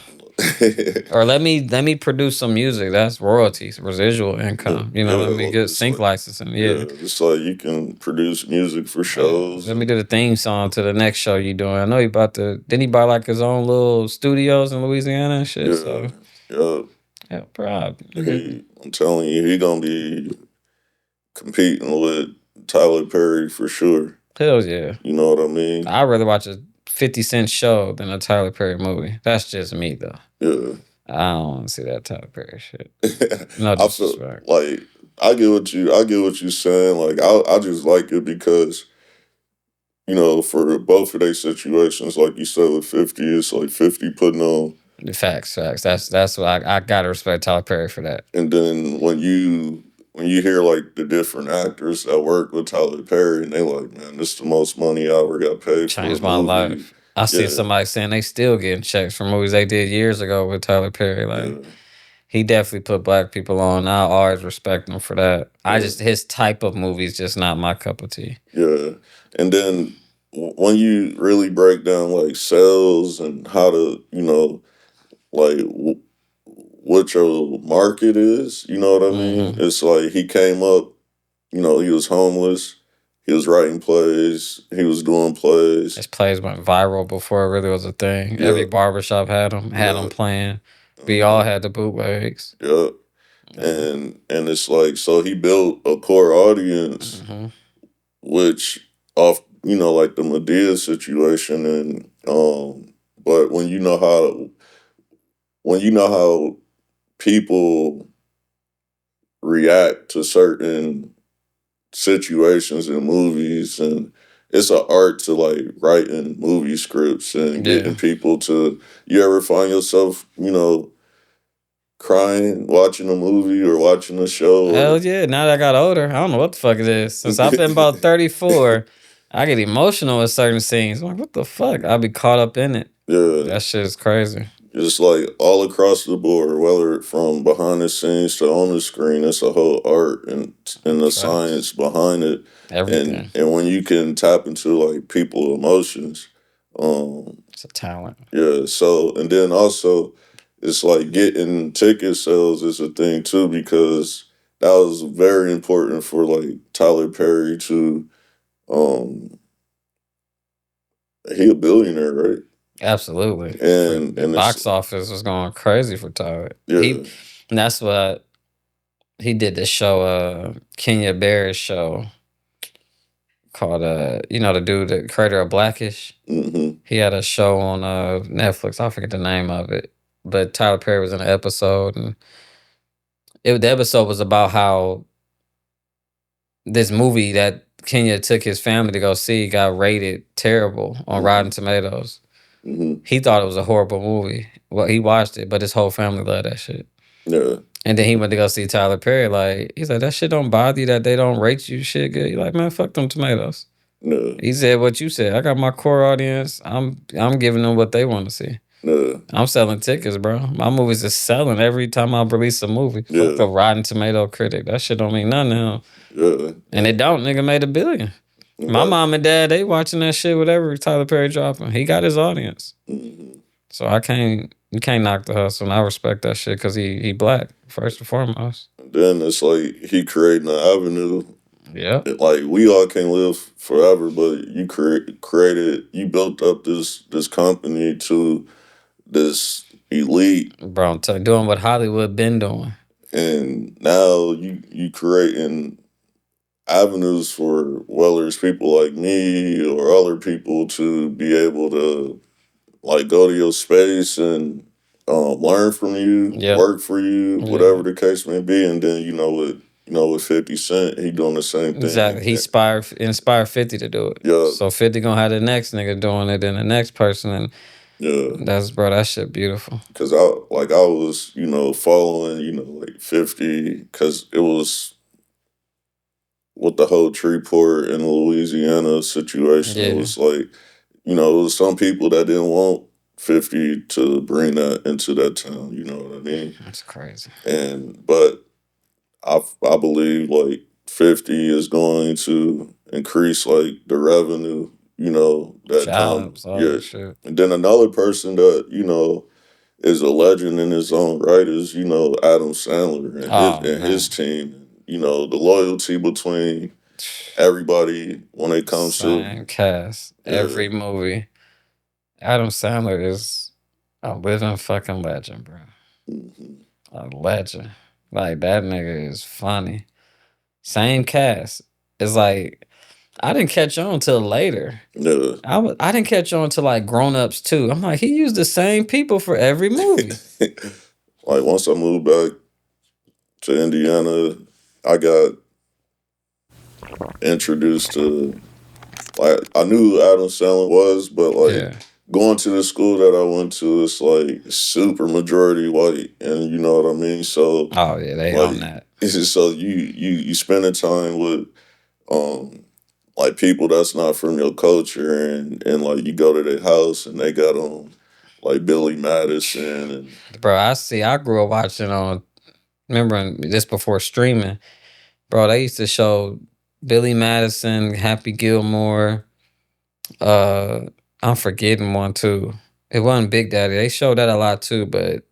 Or let me produce some music. That's royalties, residual income. Let me get sync licensing. Yeah. It's like you can produce music for shows. Let me do the theme song to the next show you doing. I know he about to. Didn't he buy like his own little studios in Louisiana and shit? Yeah. So. Yeah, probably. I'm telling you, he gonna be competing with Tyler Perry for sure. Hell yeah. You know what I mean? I'd rather watch a 50 Cent show than a Tyler Perry movie. That's just me though. Yeah. I don't want to see that Tyler Perry shit. No I disrespect. feel like I get what you're saying. Like I just like it because, for both of their situations, like you said with 50, it's like 50 putting on. Facts. That's what I gotta respect Tyler Perry for that. And then when you hear like the different actors that work with Tyler Perry, and they like, man, this is the most money I ever got paid for. Changed my life. I see somebody saying they still getting checks for movies they did years ago with Tyler Perry. Like he definitely put black people on. I always respect him for that. His type of movies just not my cup of tea. Yeah, and then when you really break down like sales and how to, like what your market is, you know what I mean? It's like he came up, he was homeless, he was writing plays, he was doing plays. His plays went viral before it really was a thing. Yeah. Every barbershop had him playing. We all had the bootlegs. Yeah. And it's like, so he built a core audience, which off, like the Medea situation, and but when you know how people react to certain situations in movies, and it's an art to like writing movie scripts and getting people to. You ever find yourself, crying watching a movie or watching a show? Hell yeah! Now that I got older, I don't know what the fuck it is. Since I've been about 34, I get emotional with certain scenes. I'm like, what the fuck? I'll be caught up in it. Yeah, that shit is crazy. It's like all across the board, whether from behind the scenes to on the screen, it's a whole art and the science behind it. Everything. And when you can tap into like people's emotions, it's a talent. Yeah. So, and then also, it's like getting ticket sales is a thing too, because that was very important for like Tyler Perry to. He a billionaire, right? Absolutely. And the box office was going crazy for Tyler. Yeah. And that's what he did this show, Kenya Barris show called the dude, the creator of Blackish. Mm-hmm. He had a show on Netflix. I forget the name of it, but Tyler Perry was in an episode, and the episode was about how this movie that Kenya took his family to go see got rated terrible on Rotten Tomatoes. Mm-hmm. He thought it was a horrible movie. Well, he watched it, but his whole family loved that shit. Yeah. And then he went to go see Tyler Perry. Like, he's like, that shit don't bother you that they don't rate you shit good. You're like, man, fuck them tomatoes. No. He said what you said. I got my core audience. I'm giving them what they want to see. No. I'm selling tickets, bro. My movies is selling every time I release a movie. Yeah. Fuck the Rotten Tomato critic. That shit don't mean nothing to him. Yeah. And it don't. Nigga made $1 billion. Okay. My mom and dad, they watching that shit, whatever Tyler Perry dropping. He got his audience. Mm-hmm. So you can't knock the hustle. And I respect that shit because he black, first and foremost. Then it's like he creating an avenue. Yeah. Like, we all can't live forever, but you you built up this company to this elite. Bro, I'm doing what Hollywood been doing. And now you creating avenues for whether it's people like me or other people to be able to like go to your space and learn from you, Yeah. work for you, Yeah. whatever the case may be. And then with 50 Cent, he doing the same thing. Exactly. He inspired 50 to do it. Yeah, So 50 gonna have the next nigga doing it and the next person. And yeah. that shit beautiful. Cause I was following like 50 because it was with the whole Treeport and Louisiana situation. It Yeah. was like it was some people that didn't want 50 to bring that into that town. You know what I mean? That's crazy. But I believe like 50 is going to increase like the revenue. That come. Jobs, all Yeah, that shit. and then another person that is a legend in his own right is Adam Sandler and his Oh and man. his team. The loyalty between everybody when it comes to Same cast. yeah, Every movie. Adam Sandler is a living fucking legend, bro. mhm, A legend. Like that nigga is funny. Same cast. It's like I didn't catch on till later. yeah. I didn't catch on to like Grown Ups too. I'm like, he used the same people for every movie. Like once I moved back to Indiana, I got introduced to like I knew who Adam Sandler was, but like Yeah. going to the school that I went to, it's like super majority white, and you know what I mean. So Oh yeah, they like own that. it's just so you spending time with like people that's not from your culture, and like you go to their house and they got on like Billy Madison and Bro, I grew up watching on remember this before streaming. Bro, they used to show Billy Madison, Happy Gilmore, uh I'm forgetting one too. It wasn't Big Daddy. They showed that a lot too, but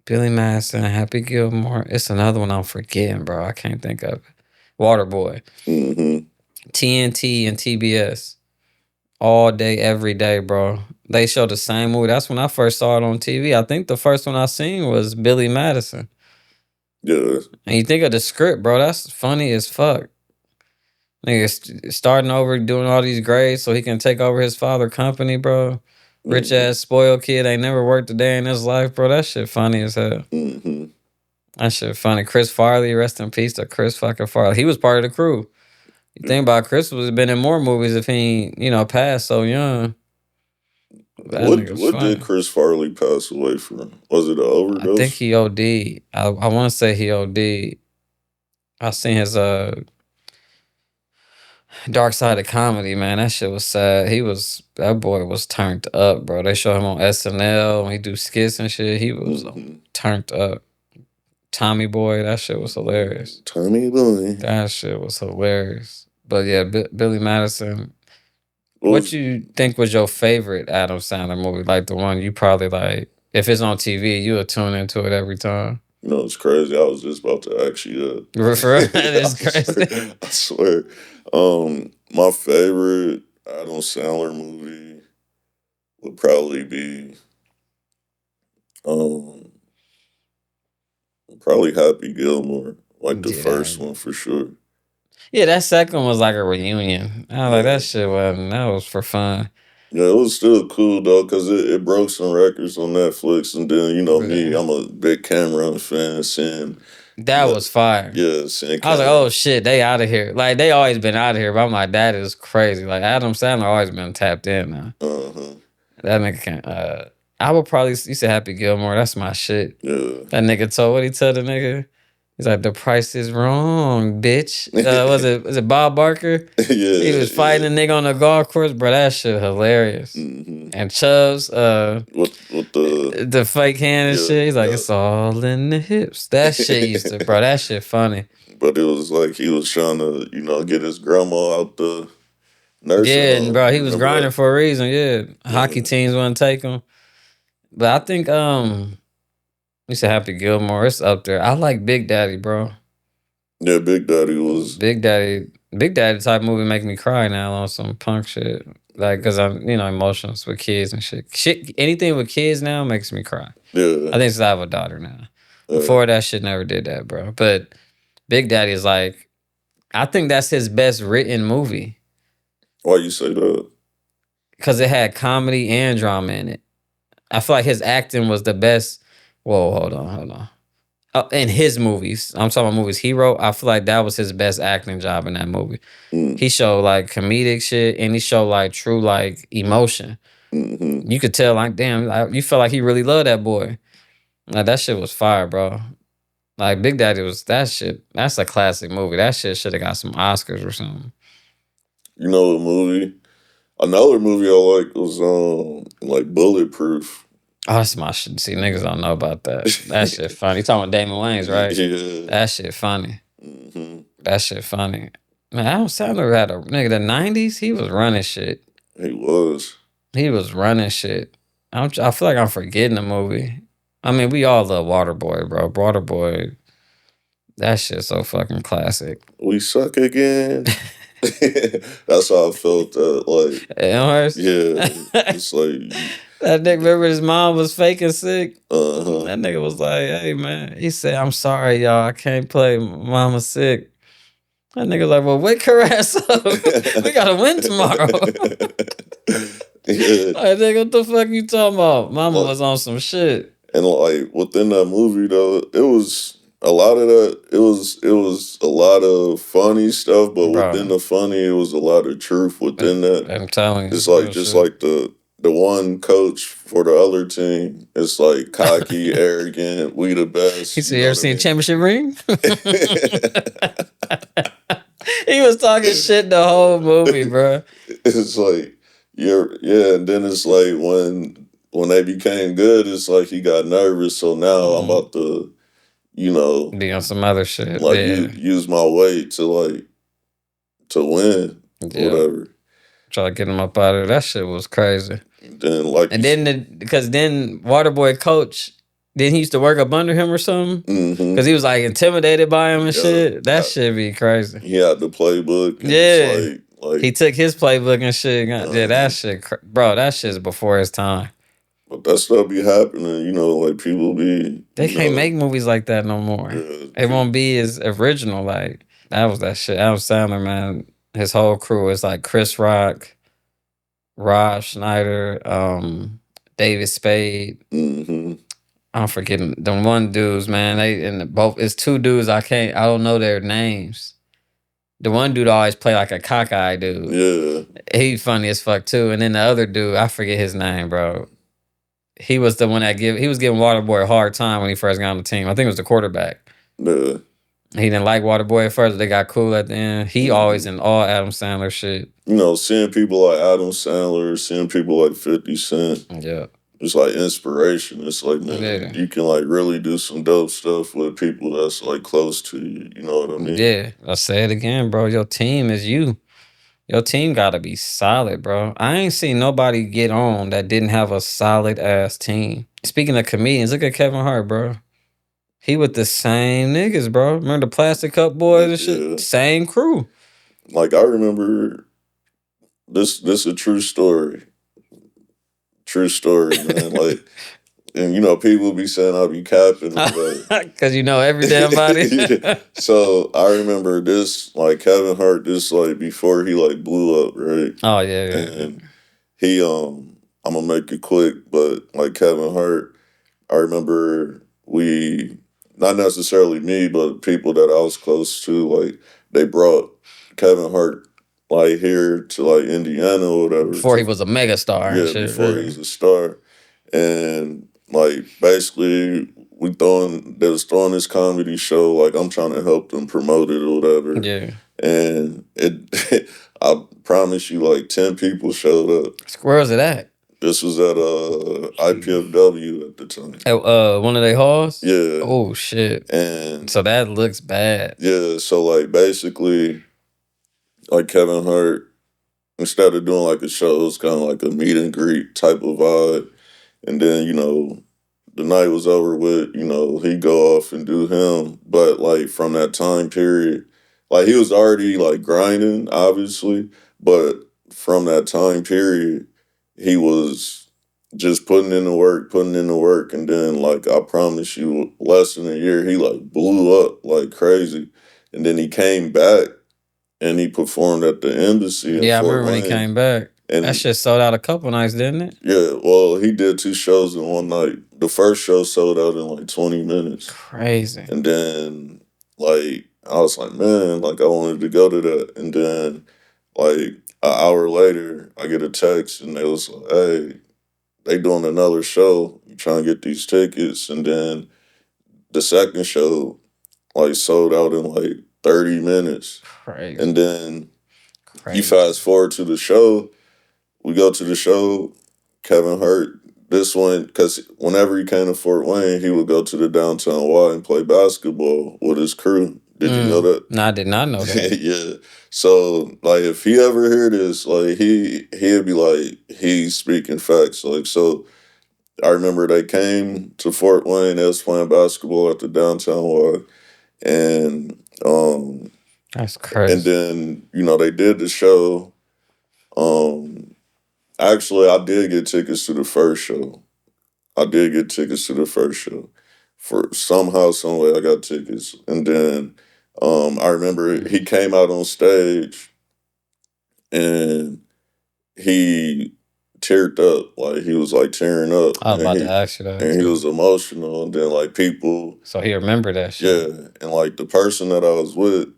Billy Madison, Happy Gilmore. It's another one I'm forgetting, bro. I can't think of it. Waterboy. mm-hmm. TNT and TBS. All day, every day, bro. They show the same movie. That's when I first saw it on TV. I think the first one I seen was Billy Madison. Yeah. And you think of the script, bro, that's funny as fuck. Nigga starting over, doing all these grades so he can take over his father company, bro. Rich Mm-hmm. ass spoiled kid ain't never worked a day in his life, bro. That shit funny as hell. Mm-hmm. That shit funny. Chris Farley, rest in peace to Chris fucking Farley. He was part of the crew. You think about Chris was been in more movies if he ain't, passed so young. That nigga's What did funny. Chris Farley pass away from? Was it an I think overdose? he OD. I want to say he OD. I seen his Dark Side of Comedy, man. That shit was sad. That boy was turned up, bro. They show him on SNL when he do skits and shit. He was Mm-hmm. turned up. Tommy Boy, that shit was hilarious. Tommy Boy. That shit was hilarious. But yeah, Billy Madison. What Was you think was your favorite Adam Sandler movie? Like the one you probably like. If it's on TV, you'll tune into it every time. it's crazy. I was just about to ask you that. For real, that is crazy. I swear. My favorite Adam Sandler movie would probably be um probably Happy Gilmore. Like the Yeah, first one for sure. yeah, that second one was like a reunion. I was like, Yeah. that shit wasn't. That was for fun. Yeah, it was still cool though, cause it broke some records on Netflix, and then me, Yeah. I'm a big Cameron fan, seeing That was fire. seeing I was like, Cameron. oh shit, they out of here. Like they always been out of here, but I'm like, that is crazy. Like Adam Sandler always been tapped in now. Uh-huh. That nigga can. I would probably. You said Happy Gilmore. That's my shit. Yeah. That nigga told what he told the nigga. He's like, the price is wrong, bitch. Was it Bob Barker? Yeah. He was fighting a nigga on the golf course, bro. That shit hilarious. Mm-hmm. And Chubbs, With the fake hand and yeah, shit. He's like, yeah. it's all in the hips. That shit used to, bro. That shit funny. But it was like he was trying to, get his grandma out the nursing Yeah, and home. bro, he You was remember grinding that? for a reason. Yeah, hockey teams wouldn't take him. But I think you said Happy Gilmore. It's up there. I like Big Daddy, bro. Yeah, Big Daddy was. Big Daddy type movie make me cry now on some punk shit. Like, cause I'm emotions with kids and shit. Anything with kids now makes me cry. Yeah. I think since I have a daughter now. Before that shit never did that, bro. But Big Daddy is like I think that's his best written movie Why you say that? because it had comedy and drama in it. I feel like his acting was the best. Whoa, hold on. In his movies, I'm talking about movies he wrote. I feel like that was his best acting job in that movie. Mm. He showed like comedic shit, and he showed like true like emotion. Mm-hmm. You could tell like, damn, like, you felt like he really loved that boy. Like that shit was fire, bro. Like Big Daddy was that shit. That's a classic movie. That shit should have got some Oscars or something. You know a movie? Another movie I like was like Bulletproof. Oh, that's my shit. See, niggas don't know about that. That shit funny. You talking about Damon Wayans, right? Yeah. That shit funny. Mm-hmm. That shit funny. Man, Adam Sandler had a nigga, the 90s, he was running shit. He was. He was running shit. I feel like I'm forgetting the movie. I mean, we all love Waterboy, bro. Waterboy, that shit's so fucking classic. We suck again. That's how I felt. Like, yeah, it's like that nigga. Remember his mom was faking sick. Uh-huh. That nigga was like, "Hey man," he said, "I'm sorry, y'all. I can't play. Mama's sick." That nigga was like, "Well, wake her ass up. We gotta win tomorrow." Yeah. Like, nigga, what the fuck you talking about? Mama was on some shit. And like within that movie though, it was a lot of that. It was a lot of funny stuff, but within the funny, it was a lot of truth within that. I'm telling you, it's like just shit. Like the one coach for the other team. It's like cocky, arrogant. We the best. He said, "You ever seen championship ring?" He was talking shit the whole movie, bro. It's like and then it's like when they became good, it's like he got nervous. So now I'm about to, be on some other shit. Like use my weight to win, whatever. Try to get him up out of there. That shit was crazy. Then because then Waterboy coach, then he used to work up under him or something. Because he was like intimidated by him and shit. That shit be crazy. He had the playbook. And like he took his playbook and shit. Yeah, that shit, bro. That shit's before his time. But that stuff be happening, like people be. They can't make movies like that no more. Yeah, it won't be as original. Like that was that shit. Adam Sandler, man. His whole crew is like Chris Rock, Rob Schneider, David Spade. Mm-hmm. I'm forgetting them one dudes, man. It's two dudes. I don't know their names. The one dude always play like a cockeyed dude. Yeah. He funny as fuck too. And then the other dude, I forget his name, bro. He was the one he was giving Waterboy a hard time when he first got on the team. I think it was the quarterback. Yeah. He didn't like Waterboy at first, but they got cool at the end. He always in all Adam Sandler shit. Seeing people like Adam Sandler, seeing people like 50 Cent. Yeah. It's like inspiration. It's like, man, you can like really do some dope stuff with people that's like close to you. You know what I mean? Yeah. I'll say it again, bro. Your team is you. Your team gotta be solid, bro. I ain't seen nobody get on that didn't have a solid ass team. Speaking of comedians, look at Kevin Hart, bro. He with the same niggas, bro. Remember the Plastic Cup Boys and shit? Same crew. Like I remember this a true story. True story, man. Like, and people be saying I be capping, because every damn body. Yeah. So I remember this, like Kevin Hart, this like before he like blew up, right? Oh yeah. And he I'm gonna make it quick, but like Kevin Hart, I remember not necessarily me, but people that I was close to, like they brought Kevin Hart like here to like Indiana or whatever. Before he was a mega star. Yeah, before he was a star. And like basically they was throwing this comedy show, like I'm trying to help them promote it or whatever. Yeah. And I promise you like 10 people showed up. Where was it at? This was at IPFW at the time. At one of their halls? Yeah. Oh shit. And so that looks bad. Yeah, so like basically like Kevin Hart, instead of doing like a show, it's kind of like a meet and greet type of vibe. And then, the night was over with, he'd go off and do him. But like from that time period, like he was already like grinding, obviously. But from that time period, he was just putting in the work. And then like, I promise you, less than a year, he like blew up like crazy. And then he came back and he performed at the embassy in Yeah, I Fort remember when he Wayne. came back. That And shit sold out a couple nights, didn't it? yeah, well, he did 2 shows in one night. The first show sold out in like 20 minutes. Crazy. And then, like, I was like, man, like, I wanted to go to that. And then, like, an hour later, I get a text and they was like, hey, they doing another show. You trying to get these tickets. And then the second show, like, sold out in like 30 minutes. Crazy. And then you fast forward to the show. We go to the show. Kevin Hart, this one, because whenever he came to Fort Wayne, he would go to the downtown Y and play basketball with his crew. Did you know that? No, I did not know that. Yeah. So, like, if he ever hear this, like, he'd be like, he's speaking facts. Like, so I remember they came to Fort Wayne. They was playing basketball at the downtown Y, and that's crazy. And then they did the show. Actually, I did get tickets to the first show. For somehow, some way, I got tickets. And then I remember he came out on stage and he teared up. Like, he was like tearing up. I was about to ask you that. And he was emotional. And then, like, people. So he remembered that shit. Yeah. And, like, the person that I was with,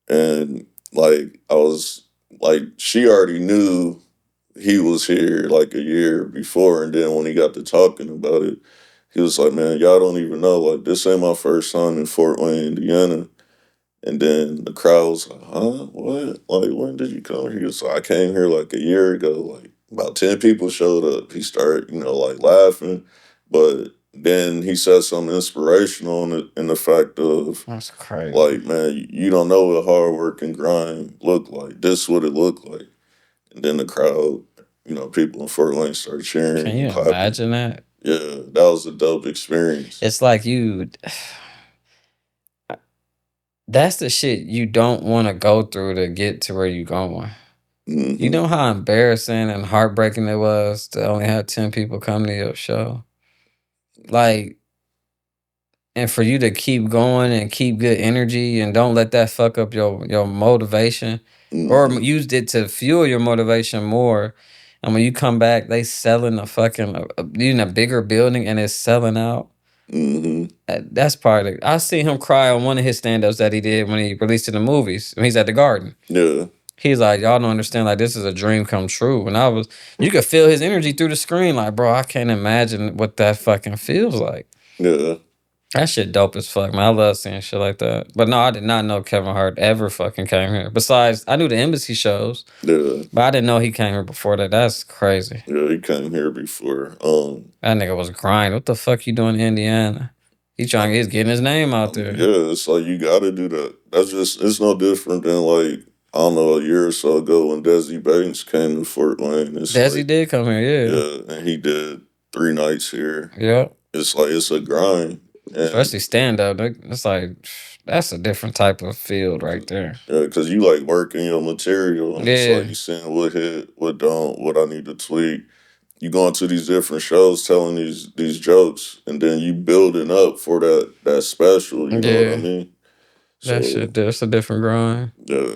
and, like, I was, like, she already knew he was here like a year before, and then when he got to talking about it, he was like, man, y'all don't even know, like, this ain't my first time in Fort Wayne, Indiana. And then the crowd was like, huh, what? Like, when did you come here? He was like, I came here like a year ago. Like, about 10 people showed up. He started, like, laughing. But then he said something inspirational in the fact of, that's crazy. Like, man, you don't know what hard work and grind look like. This is what it looked like. And then the crowd, people in Fort Wayne started cheering. Can you imagine that? Yeah, that was a dope experience. It's like that's the shit you don't want to go through to get to where you're going. Mm-hmm. You know how embarrassing and heartbreaking it was to only have 10 people come to your show? Like, and for you to keep going and keep good energy and don't let that fuck up your motivation, or use it to fuel your motivation more. And when you come back, they selling a fucking in a bigger building and it's selling out. That's part of it. I seen him cry on one of his stand-ups that he did when he released in the movies. When he's at the Garden. Yeah. He's like, y'all don't understand, like, this is a dream come true. And you could feel his energy through the screen. Like, bro, I can't imagine what that fucking feels like. Yeah. That shit dope as fuck, man. I love seeing shit like that. But no, I did not know Kevin Hart ever fucking came here. Besides, I knew the embassy shows. Yeah. But I didn't know he came here before that. That's crazy. Yeah, he came here before. That nigga was grinding. What the fuck you doing in Indiana? He he's getting his name out there. Yeah, it's like you gotta do that. It's no different than, like, I don't know, a year or so ago when Desi Banks came to Fort Wayne. Desi did come here, yeah. Yeah, and he did 3 nights here. Yeah. It's like, it's a grind. Especially stand-up. It's like, that's a different type of field right there. Yeah, because you, like, working your material. And it's like you saying what hit, what don't, what I need to tweak. You going to these different shows telling these jokes, and then you building up for that special. You know what I mean? That's a different grind. Yeah.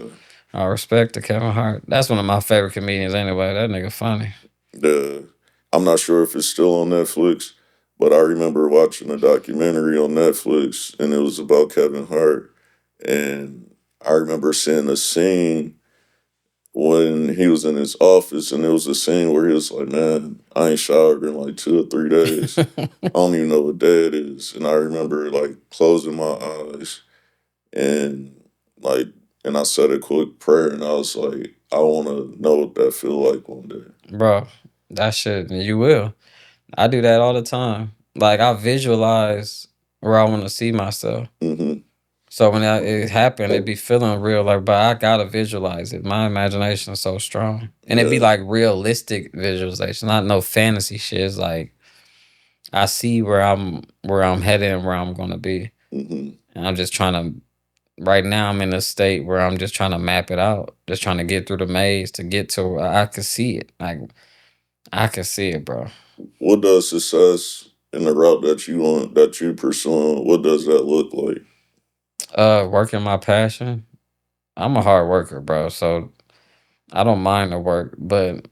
I respect to Kevin Hart. That's one of my favorite comedians anyway. That nigga funny. Yeah. I'm not sure if it's still on Netflix, but I remember watching a documentary on Netflix, and it was about Kevin Hart. And I remember seeing a scene when he was in his office, and there was a scene where he was like, man, I ain't showered in like 2 or 3 days. I don't even know what day it is. And I remember, like, closing my eyes and I said a quick prayer, and I was like, I want to know what that feel like one day. Bro, that shit, you will. I do that all the time. Like, I visualize where I want to see myself. Mm-hmm. So when it happened, it be feeling real. Like, but I gotta visualize it. My imagination is so strong, and it be like realistic visualization, not no fantasy shit. It's like I see where I'm headed and where I'm gonna be, and I'm just trying to. Right now, I'm in a state where I'm just trying to map it out, just trying to get through the maze to get to where I can see it. Like, I can see it, bro. What does success in the route that you pursuing? What does that look like? Working my passion, I'm a hard worker, bro. So I don't mind the work, but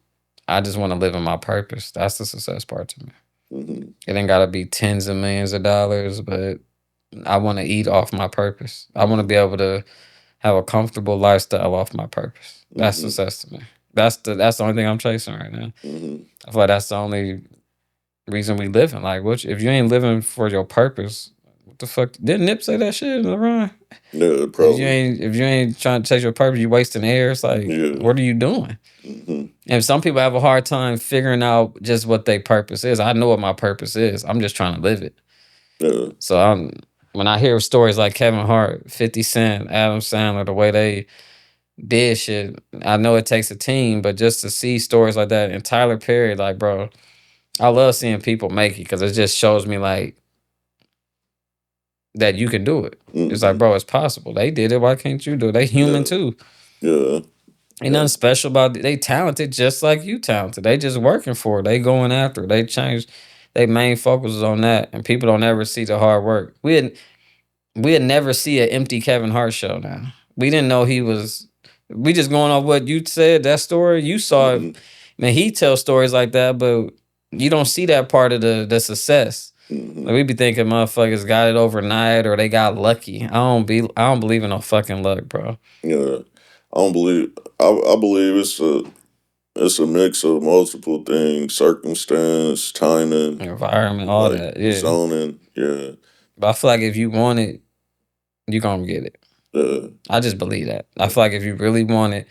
I just want to live in my purpose. That's the success part to me. Mm-hmm. It ain't gotta be tens of millions of dollars, but I want to eat off my purpose. I want to be able to have a comfortable lifestyle off my purpose. That's Mm-hmm. success to me. That's the only thing I'm chasing right now. Mm-hmm. I feel like that's the only reason we living. Like, what if you ain't living for your purpose? What the fuck? Didn't Nip say that shit in the run? Yeah, probably. If you ain't trying to chase your purpose, you wasting air. It's like, Yeah. what are you doing? Mm-hmm. And some people have a hard time figuring out just what their purpose is. I know what my purpose is. I'm just trying to live it. Yeah. So when I hear stories like Kevin Hart, 50 Cent, Adam Sandler, the way they did shit, I know it takes a team, but just to see stories like that and Tyler Perry, like, bro, I love seeing people make it because it just shows me like that you can do it. It's like, Mm-hmm. bro, it's possible. They did it. Why can't you do it? They human Yeah. too. Yeah. Ain't nothing special about it. They talented just like you talented. They just working for it. They going after it. They change. They main focus is on that, and people don't ever see the hard work. We'd never see an empty Kevin Hart show now. We didn't know he was. We just going off what you said. That story you saw. Mm-hmm. Man, he tells stories like that, but you don't see that part of the success. Mm-hmm. Like we be thinking motherfuckers got it overnight or they got lucky. I don't believe in no fucking luck, bro. Yeah. I don't believe. I believe it's a mix of multiple things: circumstance, timing, Environment, all like that. Yeah. zoning. Yeah. But I feel like if you want it, you gonna get it. Yeah. I just believe that. I feel like if you really want it,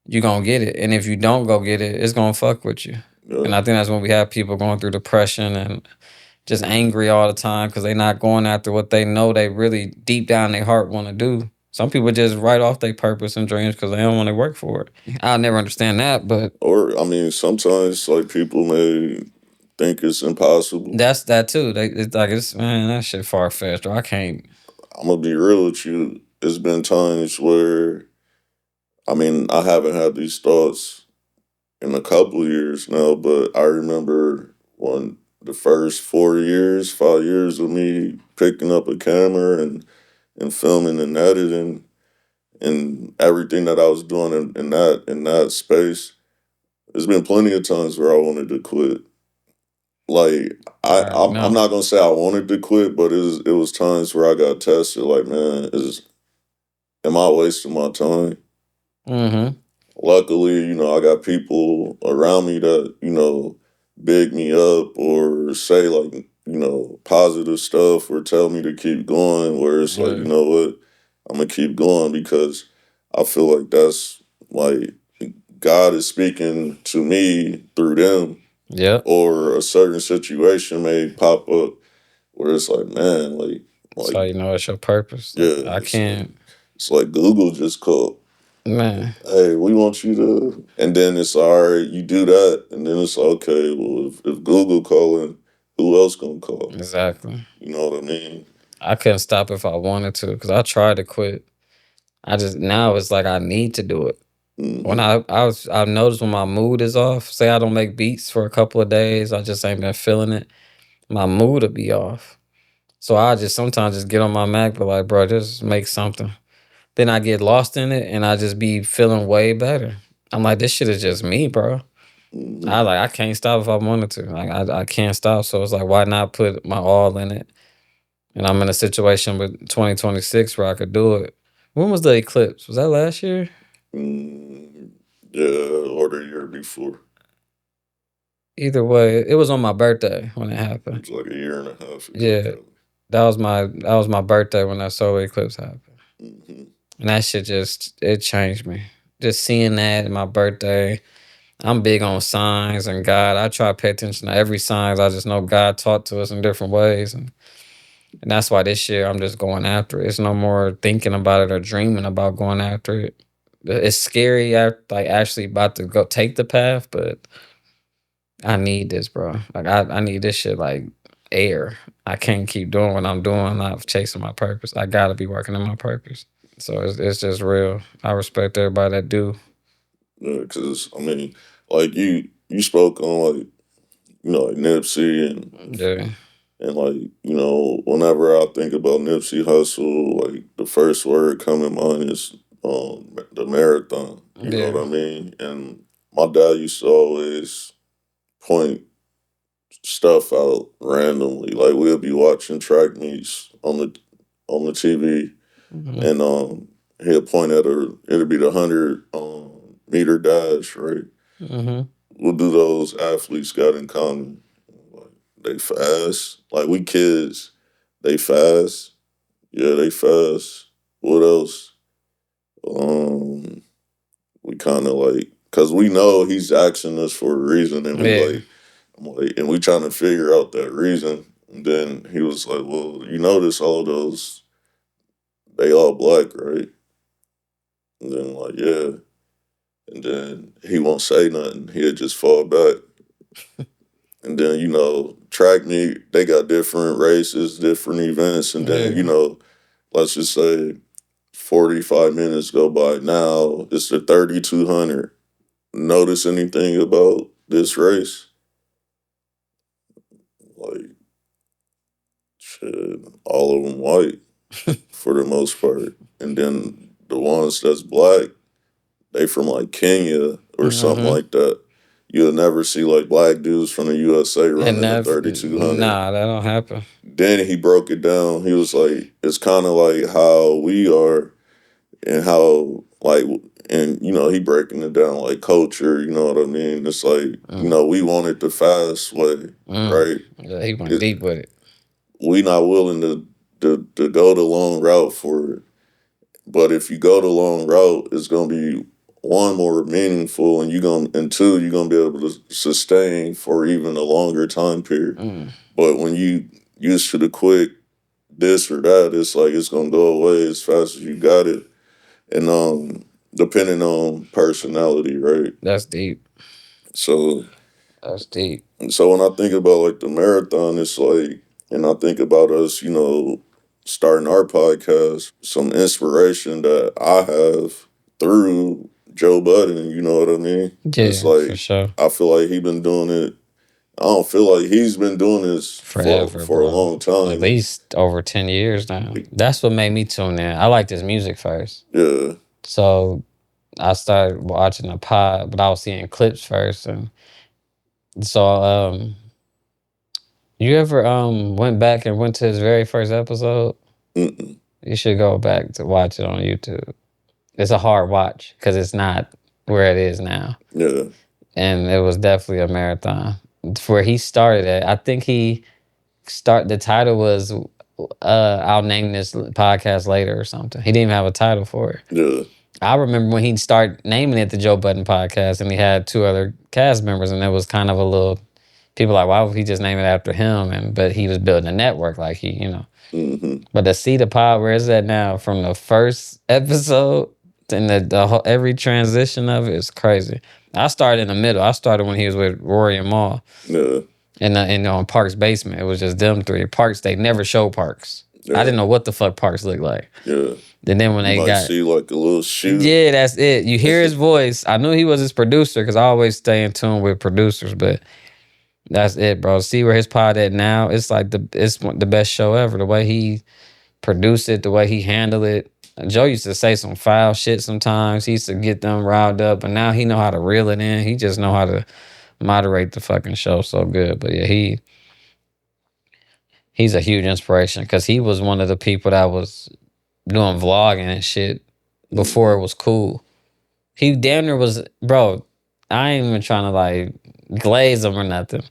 you gonna get it. And if you don't go get it, it's gonna fuck with you. Yeah. And I think that's when we have people going through depression and just angry all the time because they not going after what they know they really deep down in their heart want to do. Some people just write off their purpose and dreams because they don't want to work for it. I'll never understand that, but Or I mean, sometimes like people may think it's impossible. that's that too. It's like man, that shit far fetched. I can't. I'm gonna be real with you. It's been times where, I mean, I haven't had these thoughts in a couple of years now, but I remember when the first 4 years, 5 years of me picking up a camera and filming and editing and everything that I was doing in that space. There's been plenty of times where I wanted to quit. Like I'm not gonna say I wanted to quit, but it was times where I got tested. Like, man, am I wasting my time? Mm-hmm. Luckily, I got people around me that big me up or say like positive stuff or tell me to keep going. Where it's like, you know what, I'm gonna keep going because I feel like that's like God is speaking to me through them. Yeah. Or a certain situation may pop up where it's like, man, That's how you know it's your purpose. Yeah, I can't. It's like Google just called. Man. Hey, we want you to, and then it's all right. You do that, and then it's okay. Well, if Google calling, who else gonna call? Exactly. You know what I mean? I couldn't stop if I wanted to because I tried to quit. Now it's like I need to do it. Mm-hmm. When I've noticed when my mood is off, say I don't make beats for a couple of days, I just ain't been feeling it. My mood will be off. So I just sometimes just get on my Mac, but like, bro, just make something. Then I get lost in it and I just be feeling way better. I'm like, this shit is just me, bro. Mm-hmm. I can't stop if I wanted to. Like I can't stop. So it's like, why not put my all in it? And I'm in a situation with 2026 where I could do it. When was the eclipse? Was that last year? Yeah, or the year before. Either way, it was on my birthday when it happened. It was like a year and a half ago. Yeah, that was my birthday when that solar eclipse happened. Mm-hmm. And that shit it changed me. Just seeing that my birthday. I'm big on signs and God. I try to pay attention to every signs. I just know God taught to us in different ways, and that's why this year I'm just going after it. It's no more thinking about it or dreaming about going after it. It's scary, like actually about to go take the path, but I need this, bro. Like I need this shit like air. I can't keep doing what I'm doing, not chasing my purpose. I gotta be working on my purpose. So it's just real. I respect everybody that do. Yeah, because I mean, like you spoke on like like Nipsey and like whenever I think about Nipsey Hussle, like the first word come in mind is the marathon. You know what I mean? And my dad used to always point stuff out randomly. Like we'll be watching track meets on the TV, and he'll point at it'll be the 100 meter dash, right? What do those athletes got in common? Like, they fast. Like we kids, they fast. Yeah, they fast. What else? We kind of like, cause we know he's asking us for a reason, and I'm like, and we trying to figure out that reason. And then he was like, "Well, you notice all those, they all black, right?" And then like, yeah. And then he won't say nothing. He'll just fall back. And then, track meet, they got different races, different events. And then, let's just say 45 minutes go by. Now it's the 3,200. Notice anything about this race? Like, shit, all of them white for the most part. And then the ones that's black, they from like Kenya or something like that. You'll never see like black dudes from the USA running the 3,200. Nah, that don't happen. Then he broke it down. He was like, it's kind of like how we are and how like, and he breaking it down like culture, you know what I mean? It's like, we want it the fast way, right? Yeah, he went deep with it. We not willing to go the long route for it. But if you go the long route, it's gonna be one, more meaningful, and two, you're gonna be able to sustain for even a longer time period. But when you used to the quick this or that, it's like it's gonna go away as fast as you got it. And depending on personality, right? That's deep. So that's deep. So when I think about like the marathon, it's like, and I think about us, starting our podcast, some inspiration that I have through Joe Budden, you know what I mean? Yeah, it's like, for sure. I feel like he's been doing it. I don't feel like he's been doing this forever, for a long time. At least over 10 years now. That's what made me tune in. I liked his music first. Yeah. So I started watching a pod, but I was seeing clips first. And so you ever went back and went to his very first episode? Mm-mm. You should go back to watch it on YouTube. It's a hard watch because it's not where it is now. Yeah. And it was definitely a marathon. Where he started at, I think the title was I'll name this podcast later or something. He didn't even have a title for it. Yeah. I remember when he started naming it the Joe Budden Podcast, and he had two other cast members, and it was kind of a little, people like, why would he just name it after him? But he was building a network, like Mm-hmm. But to see the pod where it's at now, from the first episode and the whole, every transition of it is crazy. I started in the middle. I started when he was with Rory and Maul. Yeah. And on Park's basement. It was just them three. Parks, they never show Parks. Yeah. I didn't know what the fuck Parks looked like. Yeah. And then when they see like a little shoe. Yeah, that's it. You hear his voice. I knew he was his producer because I always stay in tune with producers, but that's it, bro. See where his pod at now? It's like it's the best show ever. The way he produced it, the way he handled it. Joe used to say some foul shit sometimes. He used to get them riled up, and now he know how to reel it in. He just know how to moderate the fucking show so good. But yeah, he's a huge inspiration because he was one of the people that was doing vlogging and shit before it was cool. He damn near was, bro, I ain't even trying to like glaze him or nothing.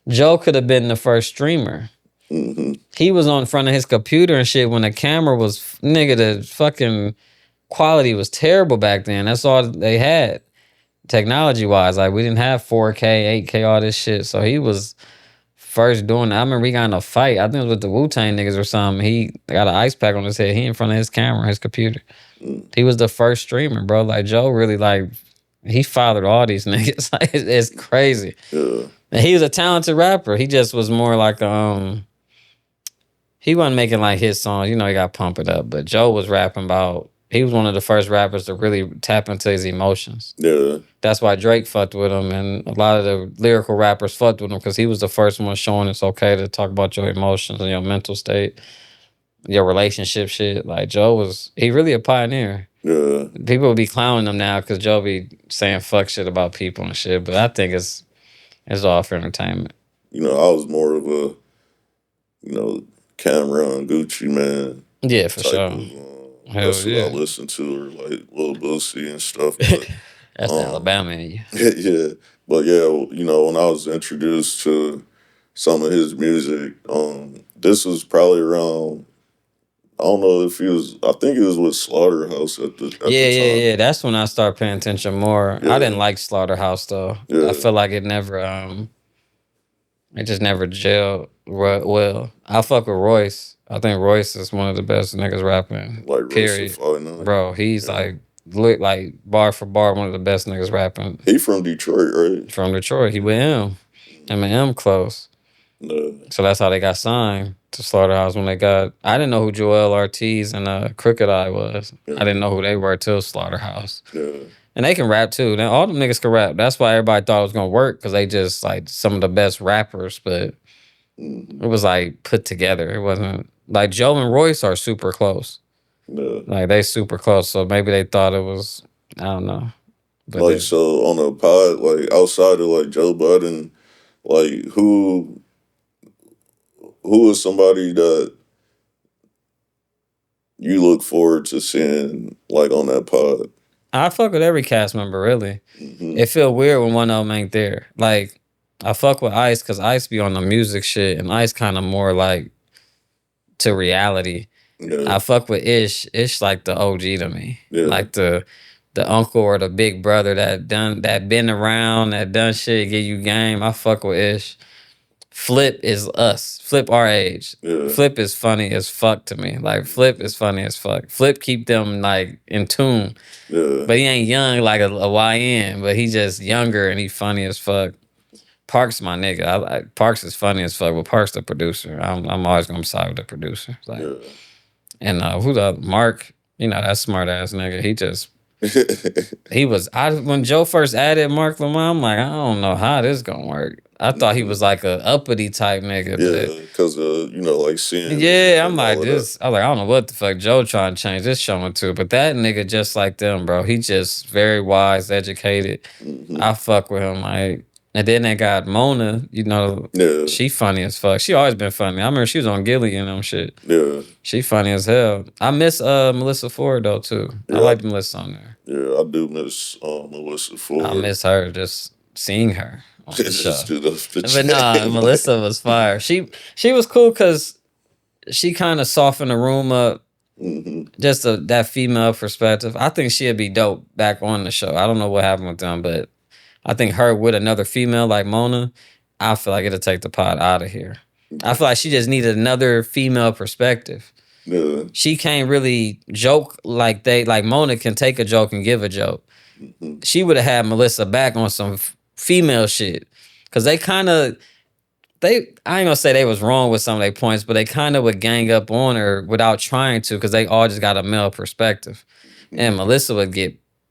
Joe could have been the first streamer. Mm-hmm. He was on front of his computer and shit when the camera was, nigga, the fucking quality was terrible back then. That's all they had, technology-wise. Like, we didn't have 4K, 8K, all this shit. So he was first doing that. I remember he got in a fight. I think it was with the Wu-Tang niggas or something. He got an ice pack on his head. He in front of his camera, his computer. He was the first streamer, bro. Like, Joe really, like, he fathered all these niggas. Like, it's crazy. Yeah. And he was a talented rapper. He just was more like he wasn't making like his songs. You know, he got Pump It Up. But Joe was rapping about, he was one of the first rappers to really tap into his emotions. Yeah. That's why Drake fucked with him, and a lot of the lyrical rappers fucked with him because he was the first one showing it's okay to talk about your emotions and your mental state, your relationship shit. Like, Joe was, he really a pioneer. Yeah. People will be clowning him now because Joe be saying fuck shit about people and shit. But I think it's all for entertainment. You know, I was more of a, Cameron Gucci man Yeah, for type sure. of. Hell That's what I yeah. listen to, or like Lil Boosie and stuff. But That's the Alabama in you. yeah, but yeah, when I was introduced to some of his music, this was probably around. I don't know if he was. I think he was with Slaughterhouse at the time. Yeah. That's when I started paying attention more. Yeah. I didn't like Slaughterhouse though. Yeah. I feel like it never it just never gelled well. I fuck with Royce. I think Royce is one of the best niggas rapping. Like period. Royce, bro. He's like bar for bar one of the best niggas rapping. He from Detroit, right? From Detroit. He with him and M close. No. So that's how they got signed to Slaughterhouse when they got. I didn't know who Joel Ortiz and Crooked Eye was. Yeah. I didn't know who they were till Slaughterhouse. Yeah. And they can rap too. Now all them niggas can rap. That's why everybody thought it was gonna work because they just like some of the best rappers, but it was like put together. It wasn't like Joe and Royce are super close. Yeah. Like they super close. So maybe they thought it was. I don't know. But Like so on a pod, like outside of like Joe Budden, like who is somebody that you look forward to seeing like on that pod? I fuck with every cast member, really. Mm-hmm. It feel weird when one of them ain't there. Like, I fuck with Ice because Ice be on the music shit, and Ice kind of more like to reality. Yeah. I fuck with Ish. Ish like the OG to me. Yeah. Like the uncle or the big brother that been around, that done shit, give you game. I fuck with Ish. Flip is us. Flip our age. Yeah. Flip is funny as fuck to me. Like Flip is funny as fuck. Flip keep them like in tune. Yeah. But he ain't young like a YN, but he just younger and he funny as fuck. Parks my nigga. I like Parks is funny as fuck, but Parks the producer. I'm always gonna side with the producer. Like, Yeah. and who the Mark? You know that smart ass nigga. He just he was. When Joe first added Mark Lamont, I'm like, I don't know how this gonna work. I thought he was like a uppity type nigga. Yeah, because like seeing. Yeah, I'm like this. I was like, I don't know what the fuck Joe trying to change this show into, but that nigga just like them, bro. He just very wise, educated. Mm-hmm. I fuck with him, like. And then they got Mona, Yeah. she funny as fuck. She always been funny. I remember she was on Gilly and them shit. Yeah. She funny as hell. I miss Melissa Ford though too. Yeah. I like Melissa on there. Yeah, I do miss Melissa Ford. I miss her just seeing her on the show. But Melissa was fire. She was cool because she kind of softened the room up. Mm-hmm. Just that female perspective. I think she'd be dope back on the show. I don't know what happened with them, but I think her with another female like Mona, I feel like it'll take the pod out of here. I feel like she just needed another female perspective. Yeah. She can't really joke like Mona can take a joke and give a joke. Mm-hmm. She would have had Melissa back on some female shit. Cause I ain't gonna say they was wrong with some of their points, but they kind of would gang up on her without trying to, cause they all just got a male perspective. Mm-hmm. And Melissa would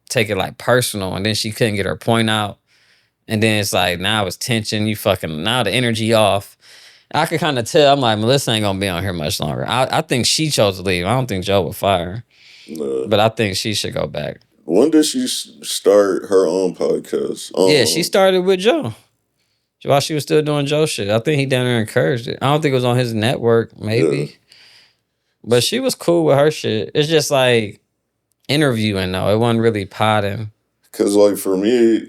take it like personal, and then she couldn't get her point out. And then it's like, now it's tension. Now the energy off. I could kind of tell. I'm like, Melissa ain't gonna be on here much longer. I think she chose to leave. I don't think Joe would fire her. No. But I think she should go back. When did she start her own podcast? Yeah, she started with Joe. While she was still doing Joe shit. I think he down there encouraged it. I don't think it was on his network, maybe. Yeah. But she was cool with her shit. It's just like interviewing, though. It wasn't really potting. Because, like, for me...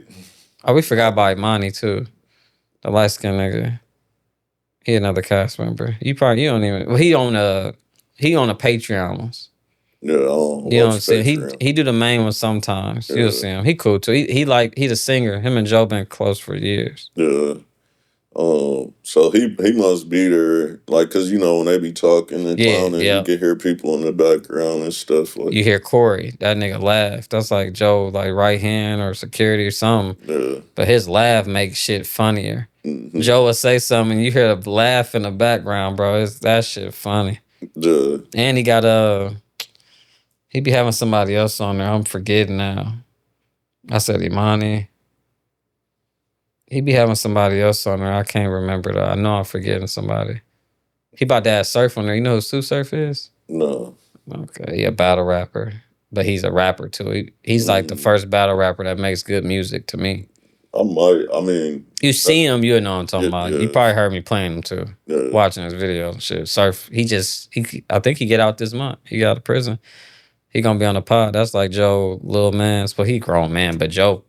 Oh, we forgot about Imani, too. The light-skinned nigga. He another cast member. You don't even... Well, he on a Patreon. Yeah, I don't you know what I'm saying? He do the main one sometimes. Yeah. You'll see him. He cool, too. He a singer. Him and Joe been close for years. Yeah. So he must be there, like, cause when they be talking and clowning, you can hear people in the background and stuff. Like you hear Corey, that nigga laugh. That's like Joe, like right hand or security or something. Yeah. But his laugh makes shit funnier. Mm-hmm. Joe will say something, and you hear the laugh in the background, bro. That shit funny. Yeah. And he got he be having somebody else on there. I'm forgetting now. I said Imani. He be having somebody else on there. I can't remember though. I know I'm forgetting somebody. He about to add Surf on there. You know who Sue Surf is? No. Okay, he a battle rapper. but he's a rapper too. He's like the first battle rapper that makes good music to me. I mean, you see him, you know what I'm talking about. yeah. You probably heard me playing him too, watching his videos and shit. Surf. I think he get out this month. He got out of prison. He gonna be on the pod. That's like Joe, little man. But he grown man. But Joe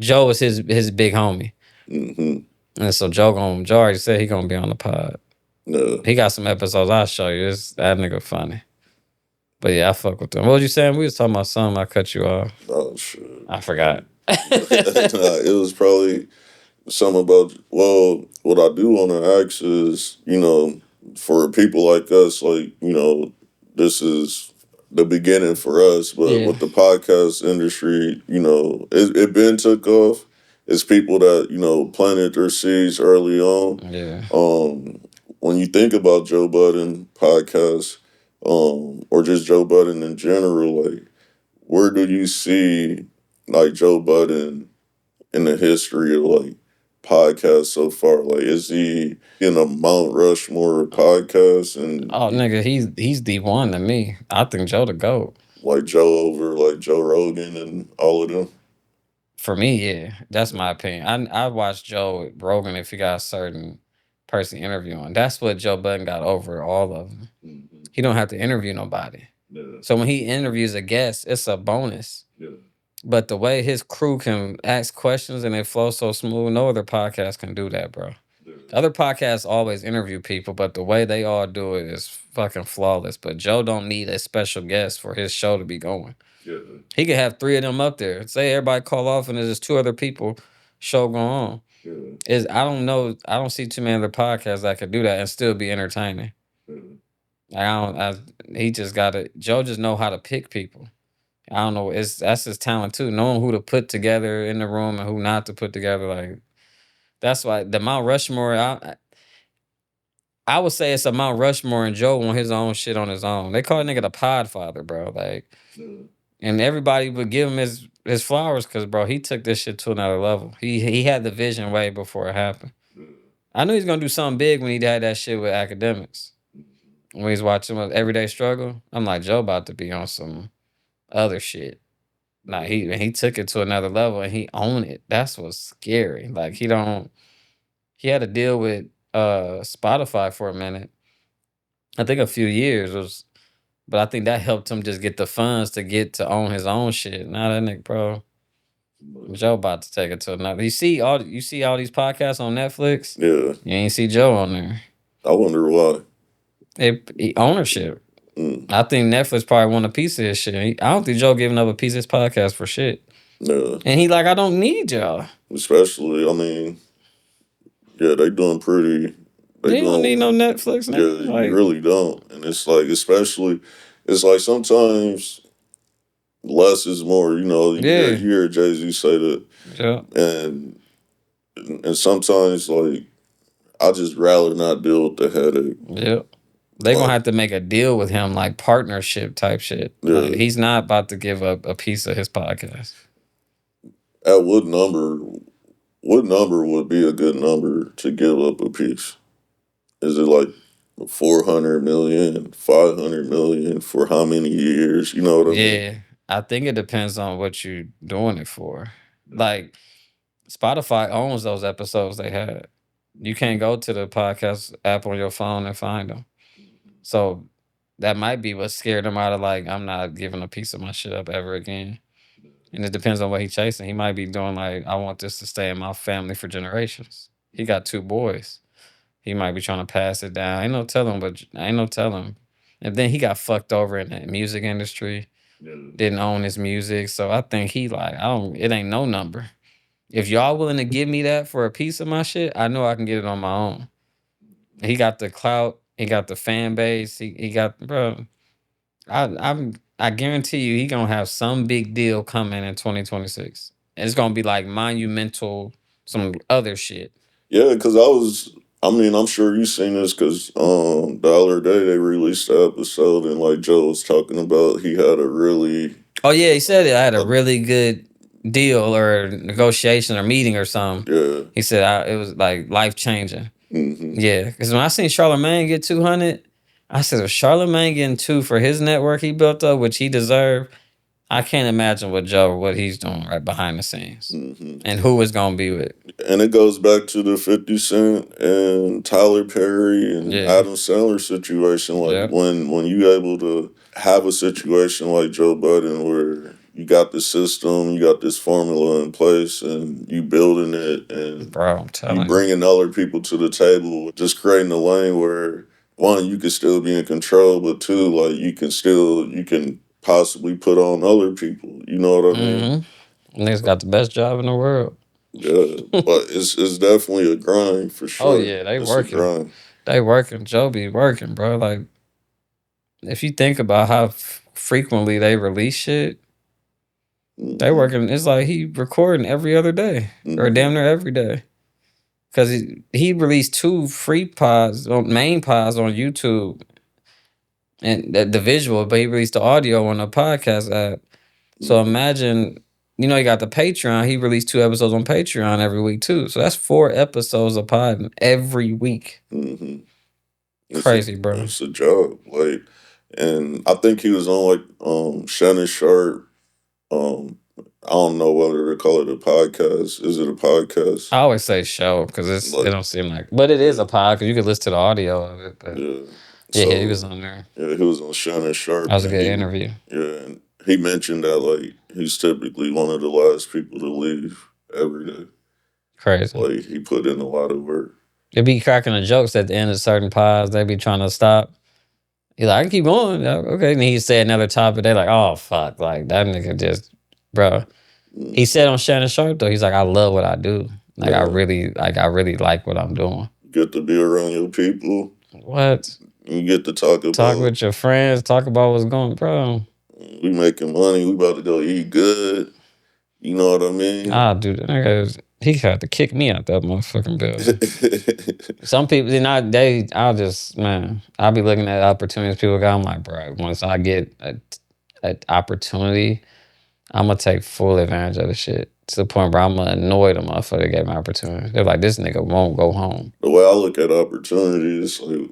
is his big homie. Mm-hmm. And so Joe already said he gonna be on the pod. He got some episodes I'll show you. That nigga funny. But yeah, I fuck with him. What was you saying? We was talking about something. I cut you off. Oh shit. I forgot. It was probably something about, well, what I do want to ask is, for people like us, like, this is the beginning for us, but with the podcast industry, it been took off. It's people that, planted their seeds early on. Yeah. When you think about Joe Budden Podcast, or just Joe Budden in general, like, where do you see, like, Joe Budden in the history of, like, podcasts so far? Like, is he in a Mount Rushmore podcast? And nigga, he's the one to me. I think Joe the GOAT. Like Joe over like Joe Rogan and all of them? For me, yeah. That's my opinion. I watch Joe Rogan if he got a certain person interviewing. That's what Joe Budden got over all of them. Mm-hmm. He don't have to interview nobody. Yeah. So when he interviews a guest, it's a bonus. Yeah. But the way his crew can ask questions and it flows so smooth, no other podcast can do that, bro. Yeah. Other podcasts always interview people, but the way they all do it is fucking flawless. But Joe don't need a special guest for his show to be going. Yeah. He could have 3 of them up there. Say everybody call off and there's just 2 other people, show going on. Yeah. I don't see too many other podcasts that could do that and still be entertaining. Yeah. Joe just know how to pick people. I don't know. That's his talent too. Knowing who to put together in the room and who not to put together. Like, that's why the Mount Rushmore, I would say it's a Mount Rushmore and Joe on his own shit on his own. They call a nigga the Podfather, bro. Like, and everybody would give him his flowers because, bro, he took this shit to another level. He had the vision way before it happened. I knew he was gonna do something big when he had that shit with academics. When he's watching Everyday Struggle, I'm like, Joe about to be on some other shit. Like, he took it to another level and he owned it. That's what's scary. Like, he had to deal with Spotify for a minute. I think a few years but I think that helped him just get the funds to own his own shit. Now that nigga, bro, Joe about to take it to another. You see all these podcasts on Netflix? Yeah. You ain't see Joe on there. I wonder why. Ownership. I think Netflix probably want a piece of his shit. I don't think Joe giving up a piece of his podcast for shit. Yeah. And he like, I don't need y'all. Especially, I mean, yeah, they doing pretty. They don't need no Netflix now. Yeah, like, you really don't. And it's like, especially, it's like sometimes less is more, you hear Jay-Z say that. Yeah. And sometimes, like, I just rather not deal with the headache. Yeah. They gonna have to make a deal with him, like partnership type shit. Yeah. Like, he's not about to give up a piece of his podcast. At what number would be a good number to give up a piece? Is it like 400 million, 500 million for how many years? You know what I mean? Yeah. I think it depends on what you're doing it for. Like, Spotify owns those episodes they had. You can't go to the podcast app on your phone and find them. So that might be what scared him out of, like, I'm not giving a piece of my shit up ever again. And it depends on what he's chasing. He might be doing like, I want this to stay in my family for generations. He got 2 boys. He might be trying to pass it down. Ain't no telling. And then he got fucked over in the music industry. Yeah. Didn't own his music. So I think he like, it ain't no number. If y'all willing to give me that for a piece of my shit, I know I can get it on my own. He got the clout. He got the fan base. He got, bro. I guarantee you, he gonna have some big deal coming in 2026. And it's gonna be like monumental, some other shit. Yeah, because I'm sure you've seen this because the other day they released the episode and like Joe was talking about he had a really. Oh yeah, he said it. I had a really good deal or negotiation or meeting or something. Yeah. He said it was like life changing. Mm-hmm. Yeah, because when I seen Charlamagne get 200, I said, if Charlamagne getting 2 for his network he built up, which he deserved, I can't imagine what he's doing right behind the scenes, and who is gonna be with. And it goes back to the 50 Cent and Tyler Perry and Adam Sandler situation. Like when you able to have a situation like Joe Budden where you got the system, you got this formula in place, and you building it, and you bringing other people to the table, just creating a lane where one, you can still be in control, but two, like you can possibly put on other people. You know what I mean? Niggas got the best job in the world. Yeah, but it's definitely a grind for sure. Oh yeah, they working. They working. Joe be working, bro. Like, if you think about how frequently they release shit, they working. It's like he recording every other day or damn near every day. Cause he released 2 free pods main pods on YouTube, and the visual, but he released the audio on the podcast app. So imagine, you know, he got the Patreon. He released 2 episodes on Patreon every week too. So that's 4 episodes of pod every week. Crazy, bro. It's a job. Like, and I think he was on like Shannon Sharp. I don't know whether to call it a podcast. Is it a podcast? I always say show because it don't seem like, but it is a pod because you can listen to the audio of it. But yeah, he was on there. Yeah, he was on Shannon Sharp. That was a good interview. Yeah, and he mentioned that like he's typically one of the last people to leave every day. Crazy. Like he put in a lot of work. They be cracking the jokes at the end of certain pods. They be trying to stop. He's like, I can keep going. Okay. And he said another topic. They like, oh fuck, like that nigga just, bro. He said on Shannon Sharp though, he's like, I love what I do. Like I really like what I'm doing. Get to be around your people. What? You get to talk with your friends, talk about what's going on, bro. We making money, we about to go eat good. You know what I mean? Ah, dude, he had to kick me out that motherfucking building. Some people, I'll be looking at opportunities people got. I'm like, bro, once I get an opportunity, I'm gonna take full advantage of the shit to the point where I'm gonna annoy the motherfucker that gave me opportunity. They're like, this nigga won't go home. The way I look at opportunities, like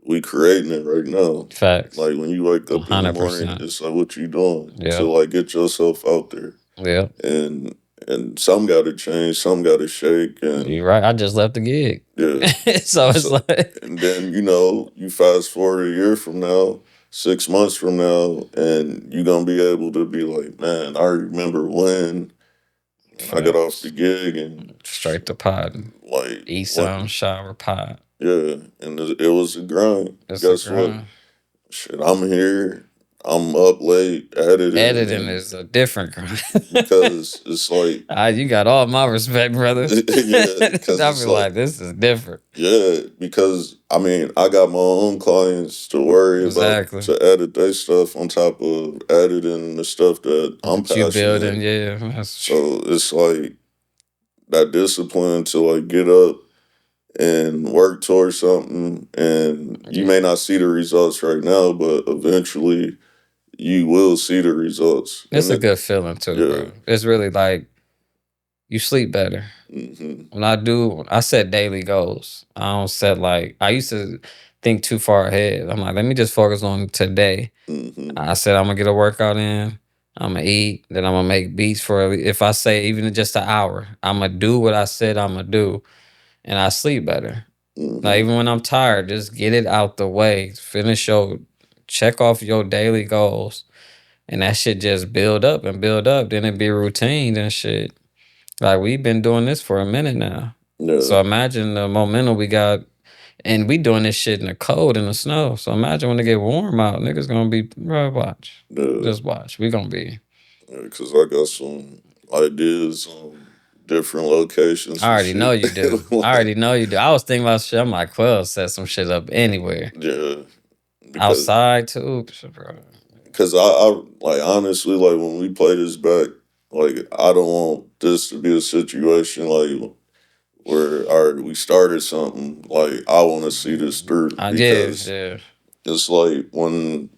we creating it right now. Facts. Like when you wake up 100%. In the morning, it's like what you doing to like get yourself out there. Yeah. And some got to change, some got to shake. And you're right. I just left the gig. Yeah. so it's like, and then you fast forward a year from now, 6 months from now, and you're gonna be able to be like, man, I remember when I got off the gig and straight to pod, like eat some, shower, pod. Yeah, and it was a grind. Guess what? Shit, I'm here. I'm up late editing. Editing is a different grind. Because it's like you got all my respect, brother. Yeah, because I be like, this is different. Yeah, because I mean, I got my own clients to worry about to edit their stuff on top of editing the stuff that I'm passionate. You building, yeah. So it's like that discipline to like get up and work towards something, and you may not see the results right now, but eventually you will see the results. It's a good feeling too, bro. It's really like you sleep better. When I set daily goals. I don't set I used to think too far ahead. I'm like, let me just focus on today. I said I'm gonna get a workout in. I'm gonna eat. Then I'm gonna make beats for, if I say even just an hour, I'm gonna do what I said I'm gonna do. And I sleep better. Like even when I'm tired, just get it out the way. Check off your daily goals. And that shit just build up and build up. Then it be routine and shit. Like we've been doing this for a minute now. Yeah. So imagine the momentum we got. And we doing this shit in the cold, in the snow. So imagine when it get warm out, niggas gonna be, bro, watch. Yeah. Just watch. We gonna be. Yeah, because I got some ideas on different locations. I already know you do. I was thinking about shit. I'm like, Quell set some shit up anywhere. Yeah. Outside too, bro. Because I like honestly, like when we play this back, like I don't want this to be a situation like where we started something. Like I want to see this through. Because it's like when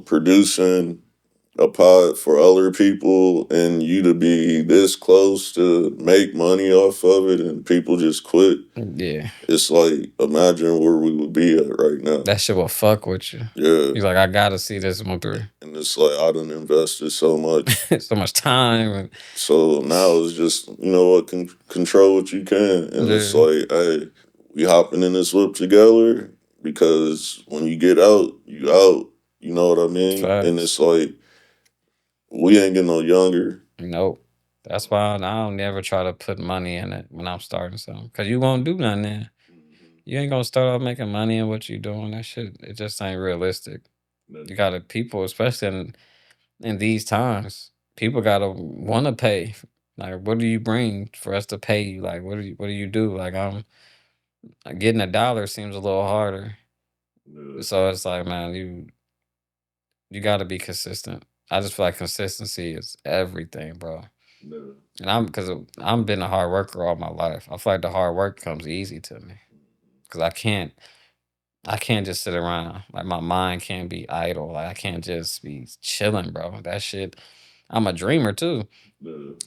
producing a pot for other people and you to be this close to make money off of it and people just quit. Yeah. It's like, imagine where we would be at right now. That shit will fuck with you. Yeah. You're like, I gotta see this one through. And it's like, I done invested so much. So much time. So now it's just, you know what, control what you can. And it's like, hey, we hopping in this whip together because when you get out, you out. You know what I mean? Facts. And it's like, we ain't getting no younger. Nope. That's why I don't never try to put money in it when I'm starting something. Because you won't do nothing then. You ain't gonna start off making money in what you doing. That shit, it just ain't realistic. You gotta, people, especially in these times, people gotta wanna pay. Like, what do you bring for us to pay you? Like, what do you do? Like, I'm getting $1 seems a little harder. So it's like, man, you gotta be consistent. I just feel like consistency is everything, bro. And because I've been a hard worker all my life. I feel like the hard work comes easy to me. Cause I can't just sit around. Like, my mind can't be idle. Like, I can't just be chilling, bro. That shit. I'm a dreamer too.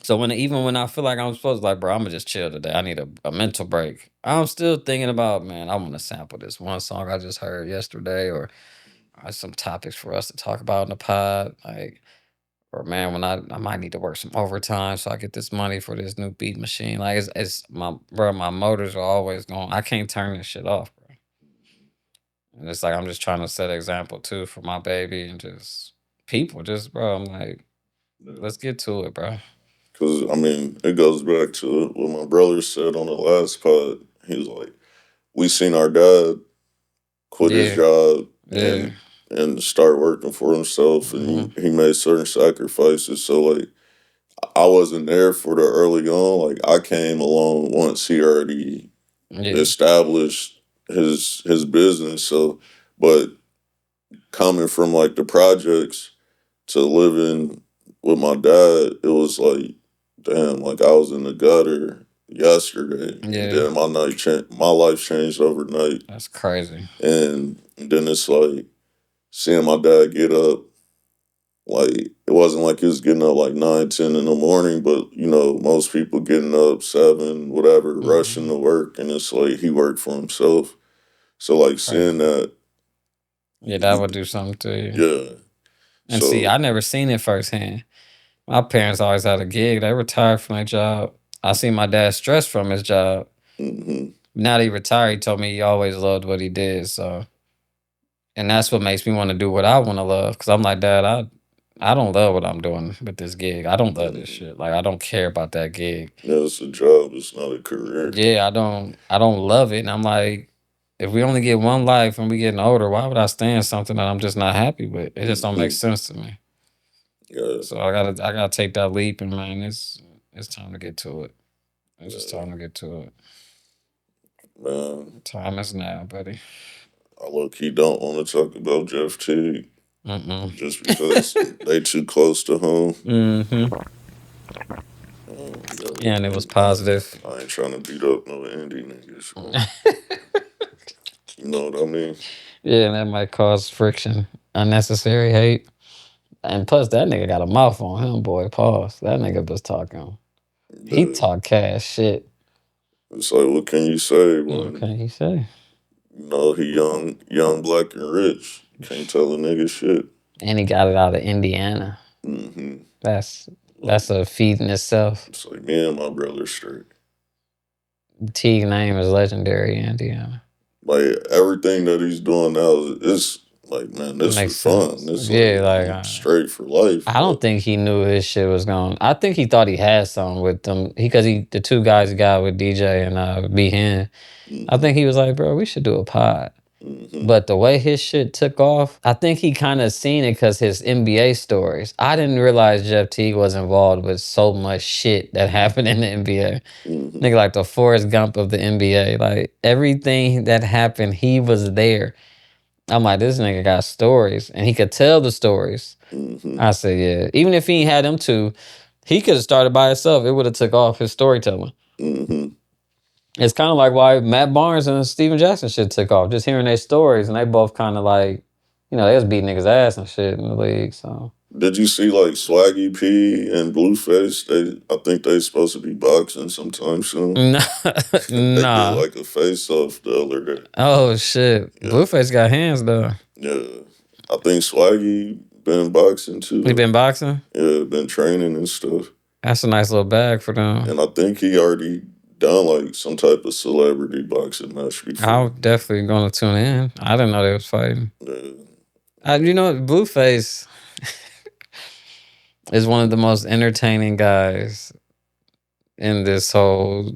So even when I feel like I'm supposed to, like, bro, I'm gonna just chill today. I need a mental break. I'm still thinking about, man, I want to sample this one song I just heard yesterday, or some topics for us to talk about in the pod. Like, or man, when I might need to work some overtime so I get this money for this new beat machine. Like, it's my motors are always going. I can't turn this shit off, bro. And it's like, I'm just trying to set an example too for my baby and just people. Just, bro, I'm like, let's get to it, bro. Because, I mean, it goes back to what my brother said on the last pod. He was like, we seen our dad quit his job and start working for himself, and he made certain sacrifices. So, like, I wasn't there for the early on. Like, I came along once he already established his business. So, but coming from, like, the projects to living with my dad, it was like, damn, like, I was in the gutter yesterday. And then my life changed overnight. That's crazy. And then it's like seeing my dad get up. Like, it wasn't like he was getting up like 9, 10 in the morning, but, you know, most people getting up 7, whatever, rushing to work. And it's like he worked for himself. So, like, seeing that. Yeah, that would do something to you. Yeah. And see, I never seen it firsthand. My parents always had a gig. They retired from their job. I seen my dad stressed from his job. Now that he retired, he told me he always loved what he did. So, and that's what makes me want to do what I want to love. Because I'm like, Dad, I don't love what I'm doing with this gig. I don't love this shit. Like, I don't care about that gig. Yeah, it's a job. It's not a career. Yeah, I don't love it. And I'm like, if we only get one life and we getting older, why would I stay in something that I'm just not happy with? It just don't make sense to me. Yeah. So I gotta take that leap, and man, it's time to get to it. It's just time to get to it. Man, time is now, buddy. I low-key don't want to talk about Jeff Teague. Just because they too close to home. Yeah, and it was positive. I ain't trying to beat up no indie niggas. You know what I mean? Yeah, and that might cause friction, unnecessary hate. And plus, that nigga got a mouth on him, boy. Pause. That nigga was talking. Yeah. He talk cash shit. It's like, what can you say? What can you say? You know, he young, black, and rich. Can't tell a nigga shit. And he got it out of Indiana. That's a feat in itself. It's like me and my brother straight. Teague name is legendary in Indiana. Like, everything that he's doing now is like, man, this is fun. This like straight for life. I don't think he knew his shit was going. I think he thought he had something with them because the two guys he got with DJ and B Hen. I think he was like, bro, we should do a pod. But the way his shit took off, I think he kind of seen it because his NBA stories. I didn't realize Jeff Teague was involved with so much shit that happened in the NBA. Nigga, like the Forrest Gump of the NBA. Like, everything that happened, he was there. I'm like, this nigga got stories, and he could tell the stories. I said, yeah. Even if he had them two, he could have started by himself. It would have took off his storytelling. It's kind of like why Matt Barnes and Steven Jackson shit took off. Just hearing their stories, and they both kind of like, you know, they was beating niggas' ass and shit in the league. So Did you see like Swaggy P and Blueface? I think they supposed to be boxing sometime soon. Nah, They did nah. like a face off the other day. Oh shit. Yeah, Blueface got hands though. yeah. I think Swaggy been boxing He too. been boxing? Yeah, been training and stuff. That's a nice little bag for them. And I think he already done like some type of celebrity boxing match before. I'm definitely gonna tune in. I didn't know they was fighting. Yeah. You know, Blueface is one of the most entertaining guys in this whole.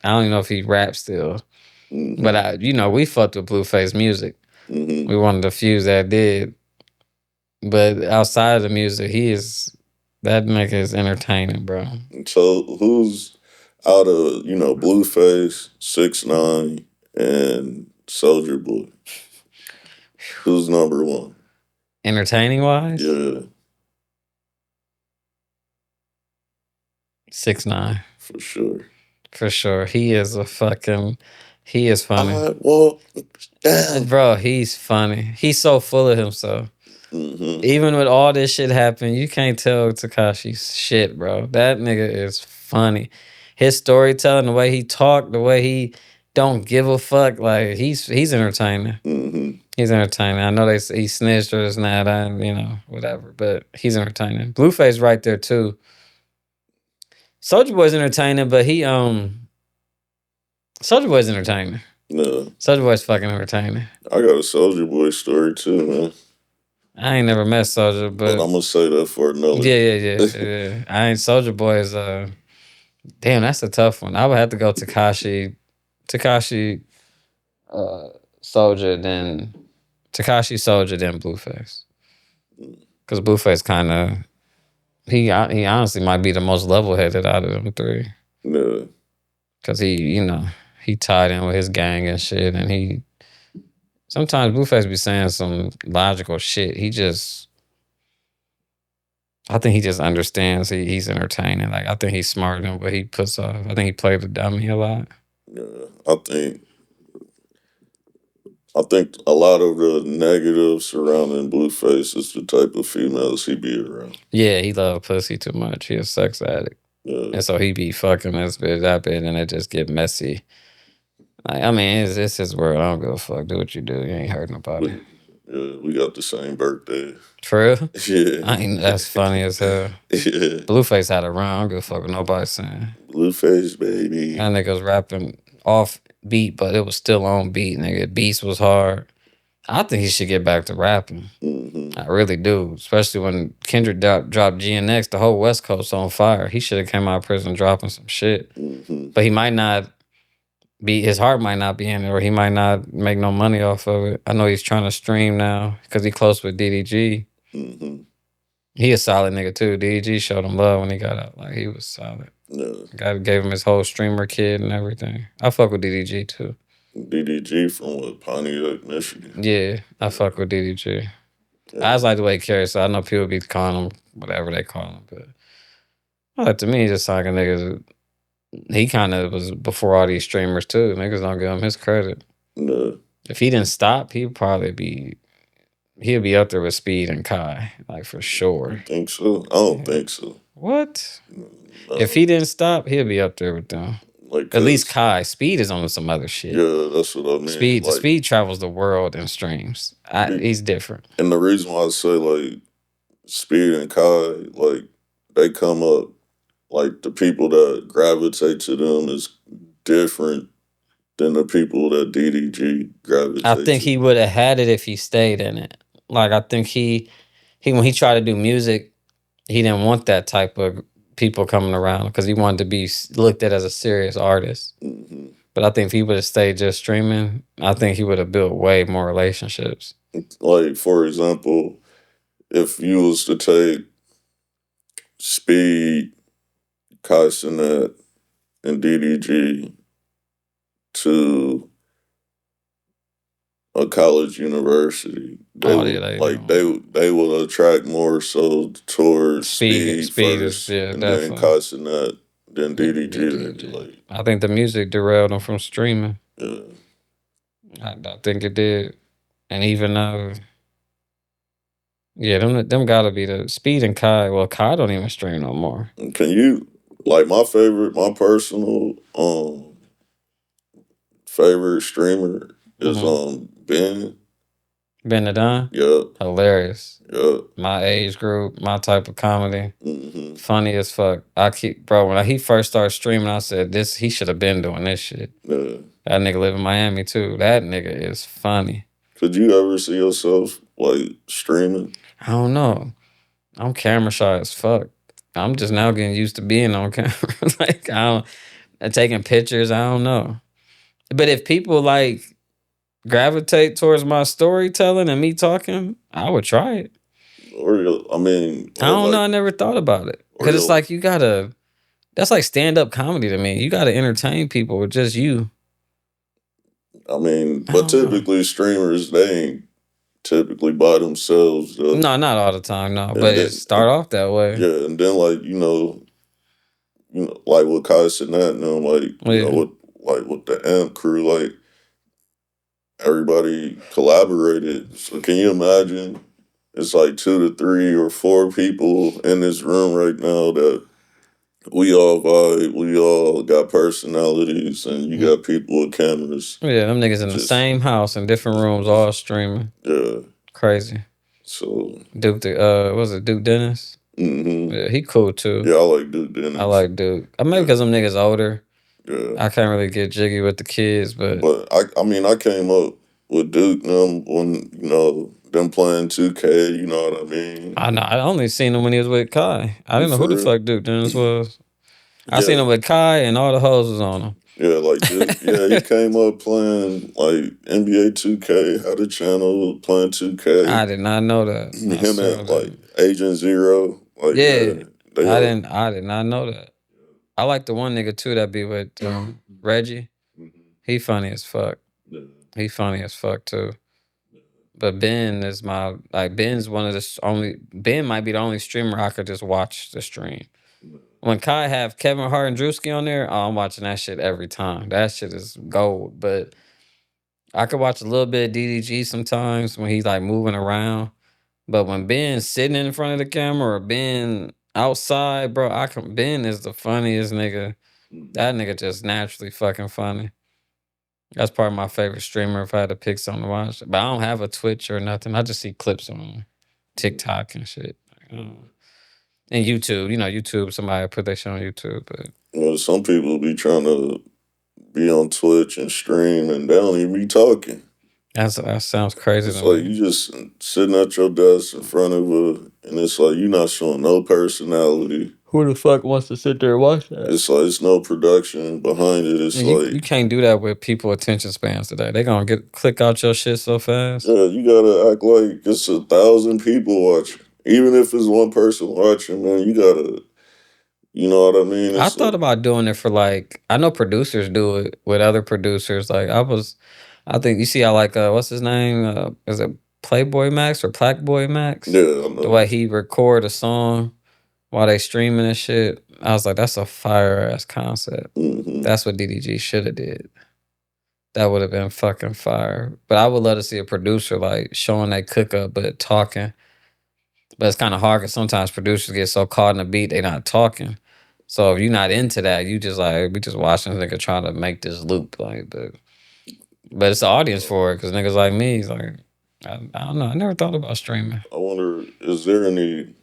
I don't even know if he raps still, but we fucked with Blueface music. We one of the few that did. But outside of the music, that nigga is entertaining, bro. So who's out of Blueface, 6ix9ine, and Soldier Boy? Who's number one? Entertaining wise, Yeah, 6ix9ine for sure. for sure. He is funny, I walk down. bro. He's funny. He's so full of himself. Even with all this shit happening, you can't tell Tekashi's shit, bro. That nigga is funny. His storytelling, the way he talk, the way he don't give a fuck, like he's entertaining. He's entertaining. I know he snitched or this and that, whatever, but he's entertaining. Blueface right there too. Soulja Boy's entertaining, but Soulja Boy's entertaining. No. Soulja Boy's fucking entertaining. I got a Soldier Boy story too, man. I ain't never met Soulja, but I'm gonna say that for another. Yeah. I ain't Soulja Boy is damn, that's a tough one. I would have to go Tekashi, Soulja, then Tekashi, Soulja, then Blueface. Because Blueface kind of he honestly might be the most level headed out of them three. Yeah. Because he tied in with his gang and shit, and sometimes Blueface be saying some logical shit. I think he just understands he's entertaining. Like, I think he's smarter than what he puts off. I think he played the dummy a lot. Yeah, I think a lot of the negatives surrounding Blueface is the type of females he be around. Yeah, he love pussy too much. He a sex addict. Yeah. And so he be fucking this bitch, that bitch, and it just get messy. Like, I mean, it's his world. I don't give a fuck. Do what you do. You ain't hurt nobody. Yeah, we got the same birthday. For real? Yeah. That's funny as hell. Yeah. Blueface had a run. I don't give a fuck what nobody's saying. Blueface, baby. That nigga was rapping off beat, but it was still on beat, nigga. Beats was hard. I think he should get back to rapping. I really do. Especially when Kendrick dropped GNX, the whole West Coast on fire. He should have came out of prison dropping some shit. But he might not his heart might not be in it, or he might not make no money off of it. I know he's trying to stream now because he close with DDG. He a solid nigga too. DDG showed him love when he got out. Like, he was solid. Yeah. God gave him his whole streamer kid and everything. I fuck with DDG too. DDG from what, Pontiac, Michigan? Yeah, I fuck with DDG. Yeah. I just like the way he carries, so I know people be calling him whatever they call him, but to me, he just like a nigga. He kind of was before all these streamers too. Niggas don't give him his credit. No. If he didn't stop, he'd be up there with Speed and Kai, like, for sure. You think so? I don't think so. What? No. If he didn't stop, he'll be up there with them. Like, at least Kai. Speed is on some other shit. Yeah, that's what I mean. Speed travels the world and streams. He's different. And the reason why I say, like, Speed and Kai, like, they come up, like, the people that gravitate to them is different than the people that DDG gravitate to. I think he would have had it if he stayed in it. Like, I think he when he tried to do music, he didn't want that type of people coming around because he wanted to be looked at as a serious artist. But I think if he would have stayed just streaming, I think he would have built way more relationships. Like, for example, if you was to take Speed, Kai Cenat, and DDG to a college university, they would attract more so towards Speed first, and then Kai Cenat, then DDG. Like, I think the music derailed him from streaming. Yeah, I think it did, and even though Yeah, them gotta be the Speed and Kai. Well, Kai don't even stream no more. Can you like my personal favorite streamer is Ben. Ben the Don? Yep. Hilarious. Yep. My age group, my type of comedy. Mm-hmm. Funny as fuck. I keep bro, when he first started streaming, I said this he should have been doing this shit. Yeah. That nigga live in Miami too. That nigga is funny. Could you ever see yourself like streaming? I don't know. I'm camera shy as fuck. I'm just now getting used to being on camera. Like I don't taking pictures, I don't know. But if people like gravitate towards my storytelling and me talking, I would try it. Or I mean, I don't know. I never thought about it because it's like you gotta. That's like stand up comedy to me. You gotta entertain people with just you. I mean, but typically streamers they ain't typically by themselves. No, not all the time. No, but it start off that way. Yeah, and then like like with Kai Cenat and them, like with the Amp crew, like everybody collaborated. So can you imagine? It's like 2 to 3 or 4 people in this room right now that we all vibe, we all got personalities, and you got people with cameras. Yeah, them niggas in the same house in different rooms, all streaming. Yeah, crazy. So Duke, was it Duke Dennis? Mm-hmm. Yeah, he cool too. Yeah, I like Duke Dennis. I like Duke. Maybe because them niggas older. Yeah, I can't really get jiggy with the kids, but I mean, I came up with Duke them when them playing 2K. You know what I mean? I know. I only seen him when he was with Kai. I didn't know who the fuck Duke Dennis was. I seen him with Kai and all the hoes was on him. Yeah, like he came up playing like NBA 2K, had a channel playing 2K. I did not know that. Him and like Agent Zero. Like, yeah, I did not know that. I like the one nigga too that be with Reggie. He funny as fuck. He funny as fuck too. But Ben is Ben's one of the only. Ben might be the only streamer I could just watch the stream. When Kai have Kevin Hart and Drewski on there, I'm watching that shit every time. That shit is gold. But I could watch a little bit of DDG sometimes when he's like moving around. But when Ben's sitting in front of the camera or Ben outside, bro, Ben is the funniest nigga. That nigga just naturally fucking funny. That's probably my favorite streamer if I had to pick something to watch. But I don't have a Twitch or nothing. I just see clips on TikTok and shit. And YouTube, YouTube, somebody put that shit on YouTube. But some people be trying to be on Twitch and stream and they don't even be talking. That sounds crazy. It's like you just sitting at your desk in front of and it's like you're not showing no personality. Who the fuck wants to sit there and watch that? It's like it's no production behind it. It's like you can't do that with people attention spans today. They gonna click out your shit so fast. Yeah, you gotta act like it's 1,000 people watching. Even if it's one person watching, man, you gotta, you know what I mean? I thought about doing it for I know producers do it with other producers. I think you see how what's his name? Is it Playboy Max or Blackboy Max? Yeah, I know. The way he record a song while they streaming and shit. I was like, that's a fire ass concept. Mm-hmm. That's what DDG should have did. That would have been fucking fire. But I would love to see a producer showing they cook up but talking. But it's kind of hard because sometimes producers get so caught in the beat they not talking. So if you're not into that, you just we just watching nigga trying to make this loop but it's the audience for it because niggas like me, I don't know. I never thought about streaming. I wonder, is there any,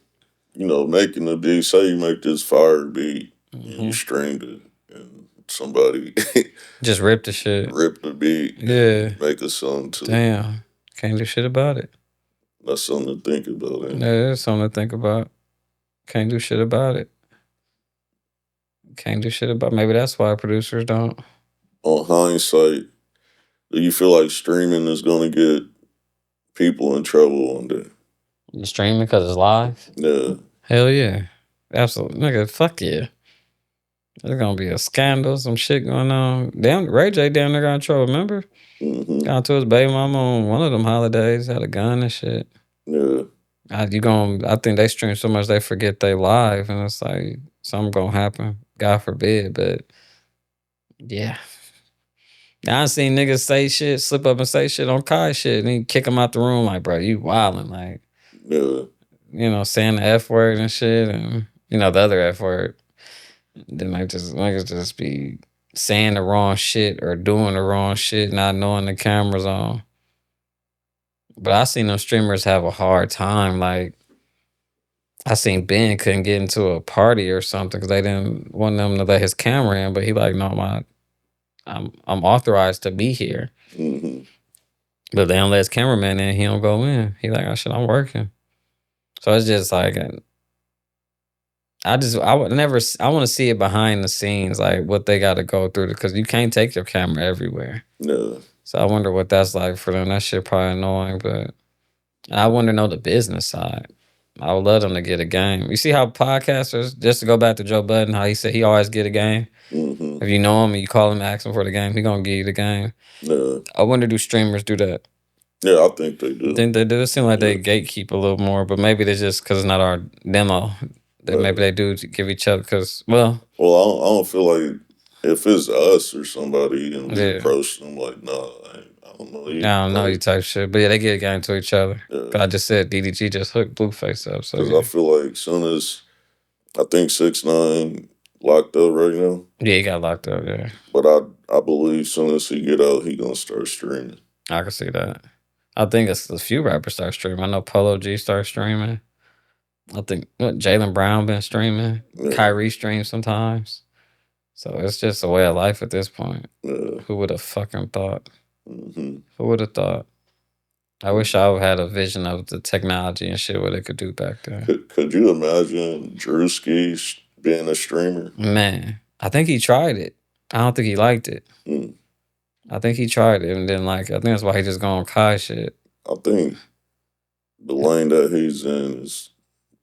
making a beat? Say you make this fire beat and you streamed it, and somebody just rip the shit, rip the beat, yeah, make a song too. Damn, can't do shit about it. That's something to think about. Yeah, it's something to think about. Can't do shit about it. Can't do shit about. Maybe that's why producers don't. On hindsight, do you feel like streaming is going to get people in trouble one day? You streaming because it's live? Yeah. Hell yeah. Absolutely. Nigga, fuck yeah. There's going to be a scandal, some shit going on. Damn, Ray J down there got in trouble, remember? Mm-hmm. Got to his baby mama on one of them holidays, had a gun and shit. Yeah. I think they stream so much they forget they live, and it's like something going to happen. God forbid, but yeah. I seen niggas say shit, slip up and say shit on Kai shit, and he kick him out the room bro, you wildin', Yeah. You know, saying the F word and shit, and you know the other F word. Then niggas just be saying the wrong shit or doing the wrong shit, not knowing the camera's on. But I seen them streamers have a hard time. Like I seen Ben couldn't get into a party or something because they didn't want them to let his camera in. But he like, no, I'm authorized to be here. Mm-hmm. But they don't let his cameraman in. He don't go in. He like, oh shit, I'm working. So it's just like, I would never. I want to see it behind the scenes, like what they got to go through, because you can't take your camera everywhere. Yeah. So I wonder what that's like for them. That shit probably annoying, but I want to know the business side. I would love them to get a game. You see how podcasters, just to go back to Joe Budden, how he said he always get a game. Mm-hmm. If you know him and you call him, ask him for the game, he gonna give you the game. Yeah. I wonder, do streamers do that? Yeah, I think they do. I think they do. It seems like they gatekeep a little more, but maybe it's just because it's not our demo. Maybe they do give each other because, well, I don't feel like if it's us or somebody and we approach them like, nah, I don't know you. I don't know you type shit. But yeah, they get a game to each other. Yeah. I just said DDG just hooked Blueface up. So I feel like soon as I think 6ix9ine locked up right now. Yeah, he got locked up. Yeah, but I believe soon as he get out, he gonna start streaming. I can see that. I think it's a few rappers start streaming. I know Polo G start streaming. I think Jaylen Brown been streaming. Yeah. Kyrie streams sometimes. So it's just a way of life at this point. Yeah. Who would have fucking thought? Mm-hmm. Who would have thought? I wish I had a vision of the technology and shit what it could do back then. Could you imagine Drewski being a streamer? Man, I think he tried it. I don't think he liked it. Mm. I think he tried it and didn't like it. I think that's why he just going Kai shit. I think the lane that he's in is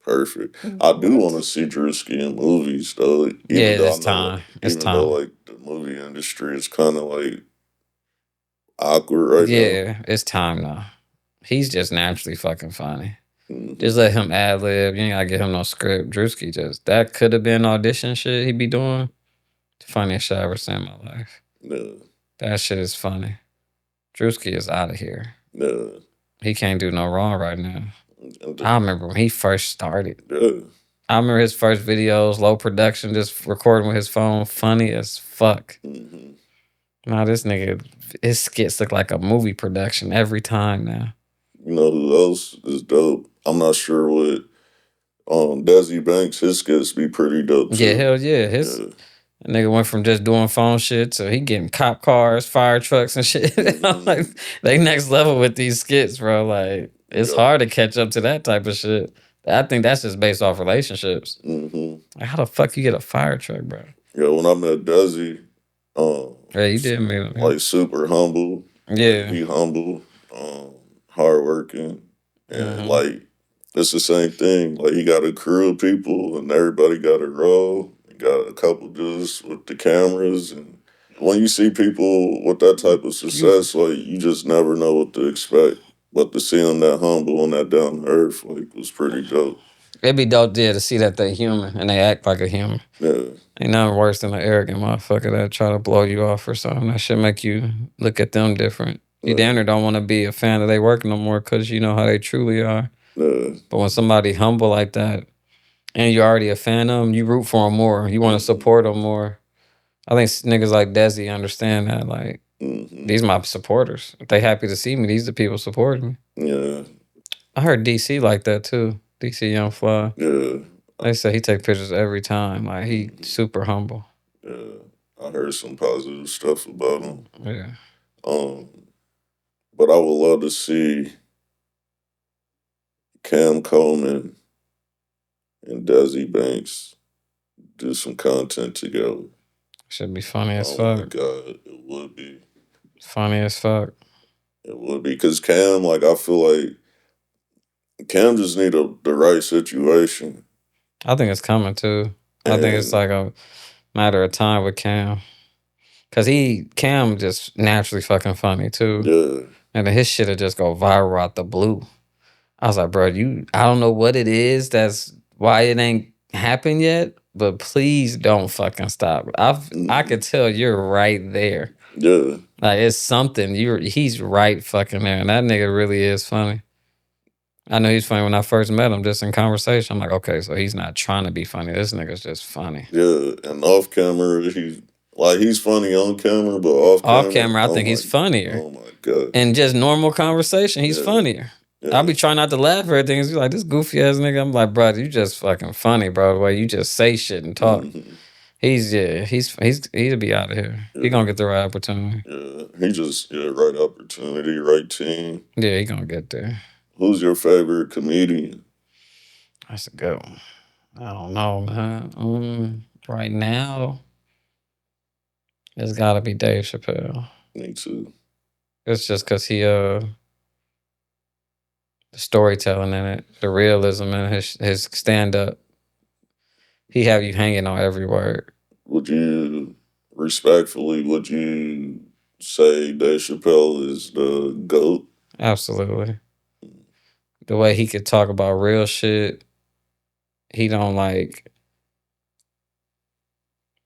perfect. I do want to see Drewski in movies though. It's time. Even though like the movie industry is kind of like awkward right now. Yeah, it's time now. He's just naturally fucking funny. Mm-hmm. Just let him ad lib. You ain't gotta give him no script. Drewski that could have been audition shit he be doing. The funniest shit I ever seen in my life. Yeah. That shit is funny. Drewski is out of here. Yeah. He can't do no wrong right now. I remember when he first started. Yeah. I remember his first videos, low production, just recording with his phone, funny as fuck. Mm-hmm. Now this nigga, his skits look like a movie production every time now. You know who else is dope? I'm not sure what Desi Banks, his skits be pretty dope too. Yeah, hell yeah. That nigga went from just doing phone shit to he getting cop cars, fire trucks and shit. Mm-hmm. Like they next level with these skits, bro. Like it's hard to catch up to that type of shit. I think that's just based off relationships. Mm-hmm. Like, how the fuck you get a fire truck, bro? Yeah, when I met Desi, yeah, you did meet him. Like super humble. Yeah, he humble, hardworking, and like it's the same thing. Like he got a crew of people, and everybody got a role. He got a couple just with the cameras, and when you see people with that type of success, like you just never know what to expect. But to see them that humble and that down to earth, like, was pretty dope. It'd be dope, yeah, to see that they human and they act like a human. Yeah. Ain't nothing worse than an arrogant motherfucker that try to blow you off or something. That should make you look at them different. You damn near don't want to be a fan of their work no more because you know how they truly are. Yeah. But when somebody humble like that and you're already a fan of them, you root for them more. You want to support them more. I think niggas like Desi understand that, like, these my supporters. If they happy to see me, these the people supporting me. Yeah. I heard DC like that too. DC Young Fly. Yeah. They say he take pictures every time. Like he super humble. Yeah. I heard some positive stuff about him. Yeah. But I would love to see Cam Coleman and Desi Banks do some content together. Should be funny as fuck. Oh my God, it would be. Funny as fuck. It would be, because Cam, like, I feel like Cam just need the right situation. I think it's coming too. I think it's like a matter of time with Cam. Because Cam just naturally fucking funny too. Yeah. And then his shit'll just go viral out the blue. I was like, bro, I don't know what it is that's why it ain't happened yet, but please don't fucking stop. I could tell you're right there. Yeah. Like it's something. He's right fucking there. And that nigga really is funny. I know he's funny when I first met him, just in conversation. I'm like, okay, so he's not trying to be funny. This nigga's just funny. Yeah, and off camera, he's funny on camera, but off Off camera, camera, I think he's funnier. oh my god! And just normal conversation, he's funnier. I'll be trying not to laugh at everything. He's like, this goofy ass nigga. I'm like, bro, you just fucking funny, bro. The way you just say shit and talk. Mm-hmm. He'll be out of here. Yeah. He gonna get the right opportunity. Yeah, he just right opportunity, right team. Yeah, he gonna get there. Who's your favorite comedian? That's a good one. I don't know, man. Right now, it's gotta be Dave Chappelle. Me too. It's just cause he the storytelling in it, the realism in his stand up. He have you hanging on every word. Would you say Dave Chappelle is the GOAT? Absolutely. The way he could talk about real shit, he don't like.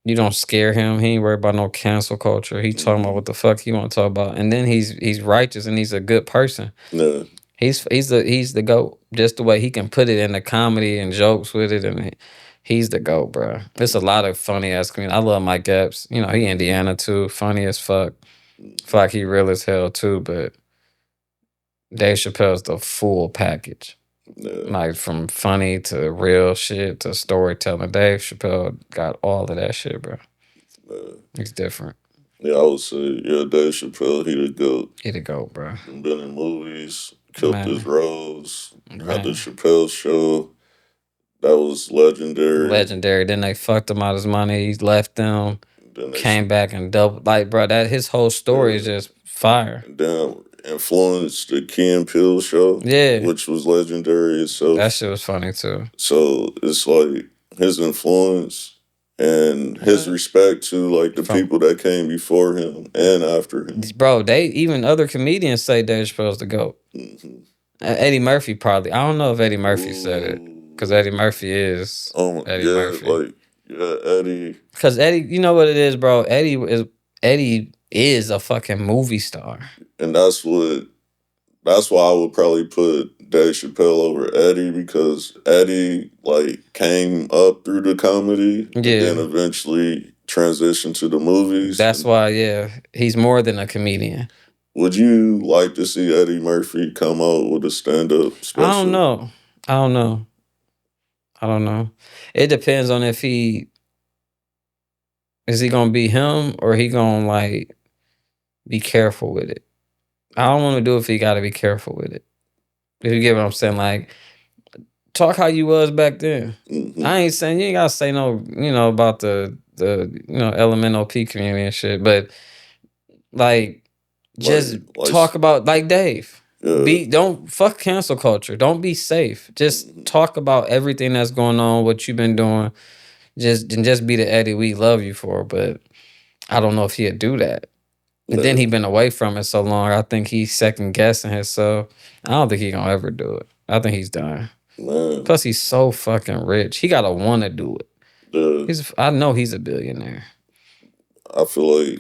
You don't scare him. He ain't worried about no cancel culture. He talking about what the fuck he want to talk about, and then he's righteous and he's a good person. Yeah. He's the GOAT. Just the way he can put it in the comedy and jokes with it, and he's the GOAT, bro. There's a lot of funny ass comedians. I love Mike Epps. You know, he Indiana too. Funny as fuck. Feel like he real as hell too, but Dave Chappelle's the full package. Yeah. Like from funny to real shit to storytelling. Dave Chappelle got all of that shit, bro. Yeah. He's different. Yeah, I would say, Dave Chappelle, he the GOAT. He the GOAT, bro. Been in movies, killed his roles, had the Chappelle show. That was legendary. Legendary. Then they fucked him out his money. He left them. Came back and double. Like, bro, that his whole story is just fire. And then influenced the Key and Peele show. Yeah. Which was legendary itself. That shit was funny too. So it's like his influence and his respect to like the people that came before him and after him. Bro, even other comedians say Dave Chappelle's the GOAT. Mm-hmm. Eddie Murphy probably. I don't know if Eddie Murphy said it. Because Eddie Murphy is Eddie Murphy. Eddie. Because Eddie, you know what it is, bro? Eddie is a fucking movie star. And that's why I would probably put Dave Chappelle over Eddie, because Eddie came up through the comedy and then eventually transitioned to the movies. That's why, he's more than a comedian. Would you like to see Eddie Murphy come out with a stand-up special? I don't know. It depends on if is he gonna be him or he gonna be careful with it. I don't want to do it if he got to be careful with it. If you get what I'm saying, talk how you was back then. Mm-hmm. I ain't saying you ain't gotta say no, about the elemental P community and shit, but just talk about Dave. Yeah. Don't fuck cancel culture. Don't be safe. Just talk about everything that's going on, what you've been doing. Just be the Eddie we love you for. But I don't know if he'd do that. And then he been away from it so long. I think he's second guessing himself. I don't think he gonna ever do it. I think he's done. Man. Plus, he's so fucking rich. He gotta want to do it. I know he's a billionaire. I feel like,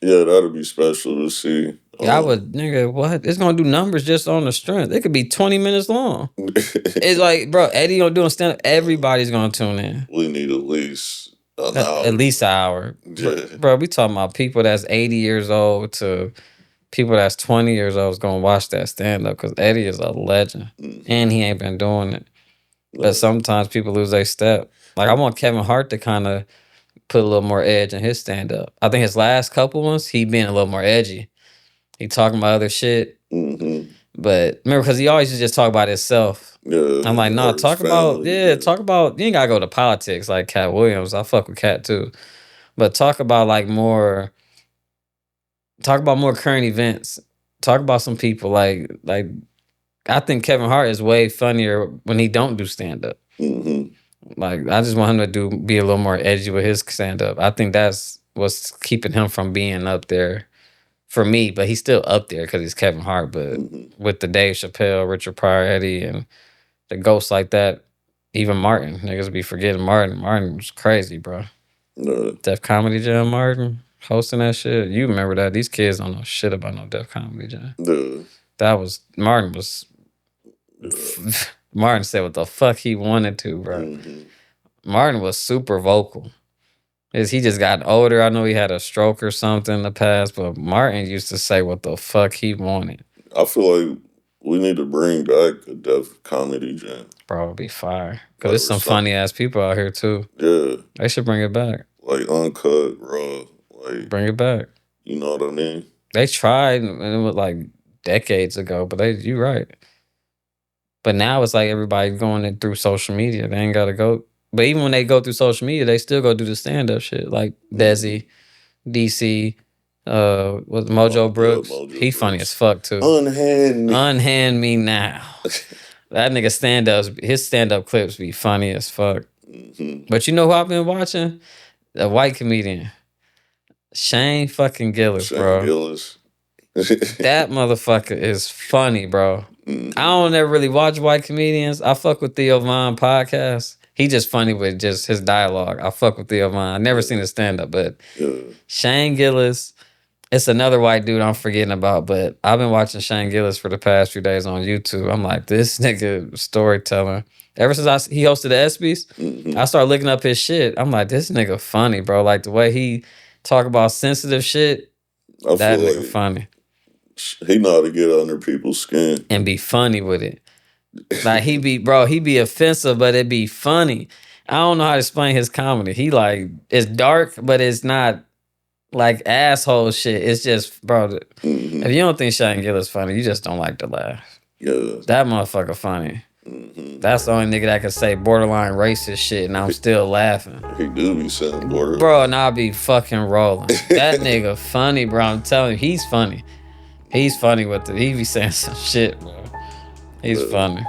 that'd be special to see. I would, nigga, what? It's gonna do numbers just on the strength. It could be 20 minutes long. It's like, bro, Eddie gonna do a stand up. Everybody's gonna tune in. We need at least an hour. At least an hour. Yeah. Bro, we talking about people that's 80 years old to people that's 20 years old is gonna watch that stand up, because Eddie is a legend. Mm-hmm. And he ain't been doing it. No. But sometimes people lose their step. I want Kevin Hart to kind of put a little more edge in his stand up. I think his last couple ones, he been a little more edgy. He talking about other shit. Mm-hmm. But remember, because he always just talk about himself. Yeah, I'm like, nah, talk about, you ain't gotta go to politics like Cat Williams. I fuck with Cat too. But talk about more current events. Talk about some people. I think Kevin Hart is way funnier when he don't do stand up. Mm-hmm. I just want him to be a little more edgy with his stand up. I think that's what's keeping him from being up there for me, but he's still up there because he's Kevin Hart. But with the Dave Chappelle, Richard Pryor, Eddie, and the ghosts like that, even Martin, niggas be forgetting Martin. Martin was crazy, bro. Def Comedy Jam, Martin hosting that shit. You remember that? These kids don't know shit about no Def Comedy Jam. Martin was Martin said what the fuck he wanted to, bro. Martin was super vocal. He just got older. I know he had a stroke or something in the past, but Martin used to say what the fuck he wanted. I feel like we need to bring back a Def Comedy Jam. Bro, it'd be fire. Because there's some funny ass people out here too. Yeah. They should bring it back. Like uncut, raw. Like, bring it back. You know what I mean? They tried, and it was like decades ago, but you right. But now it's like everybody going in through social media. They ain't got to go. But even when they go through social media, they still go do the stand-up shit. Like Desi, DC, with Mojo Brooks. He funny as fuck too. Unhand me now. That nigga his stand-up clips be funny as fuck. But you know who I've been watching? A white comedian. Shane fucking Gillis, bro. Gillis. That motherfucker is funny, bro. I don't ever really watch white comedians. I fuck with Theo Von podcast. He just funny with just his dialogue. I fuck with Theo Von. I never seen his stand-up, but Shane Gillis, it's another white dude I'm forgetting about, but I've been watching Shane Gillis for the past few days on YouTube. I'm like, this nigga storyteller. Ever since he hosted the ESPYs, I started looking up his shit. I'm like, this nigga funny, bro. Like the way he talk about sensitive shit, that nigga like funny. He know how to get under people's skin. And be funny with it. Like he be offensive, but it be funny. I don't know how to explain his comedy. He like, it's dark, but it's not like asshole shit. It's just, bro, if you don't think Shane Gillis funny, you just don't like to laugh. Yeah. That motherfucker funny. That's the only nigga that can say borderline racist shit and I'm still laughing. He do be saying borderline. Bro, and I'll be fucking rolling. That nigga funny, bro. I'm telling you, he's funny. He's funny with it. He be saying some shit, bro. He's funny.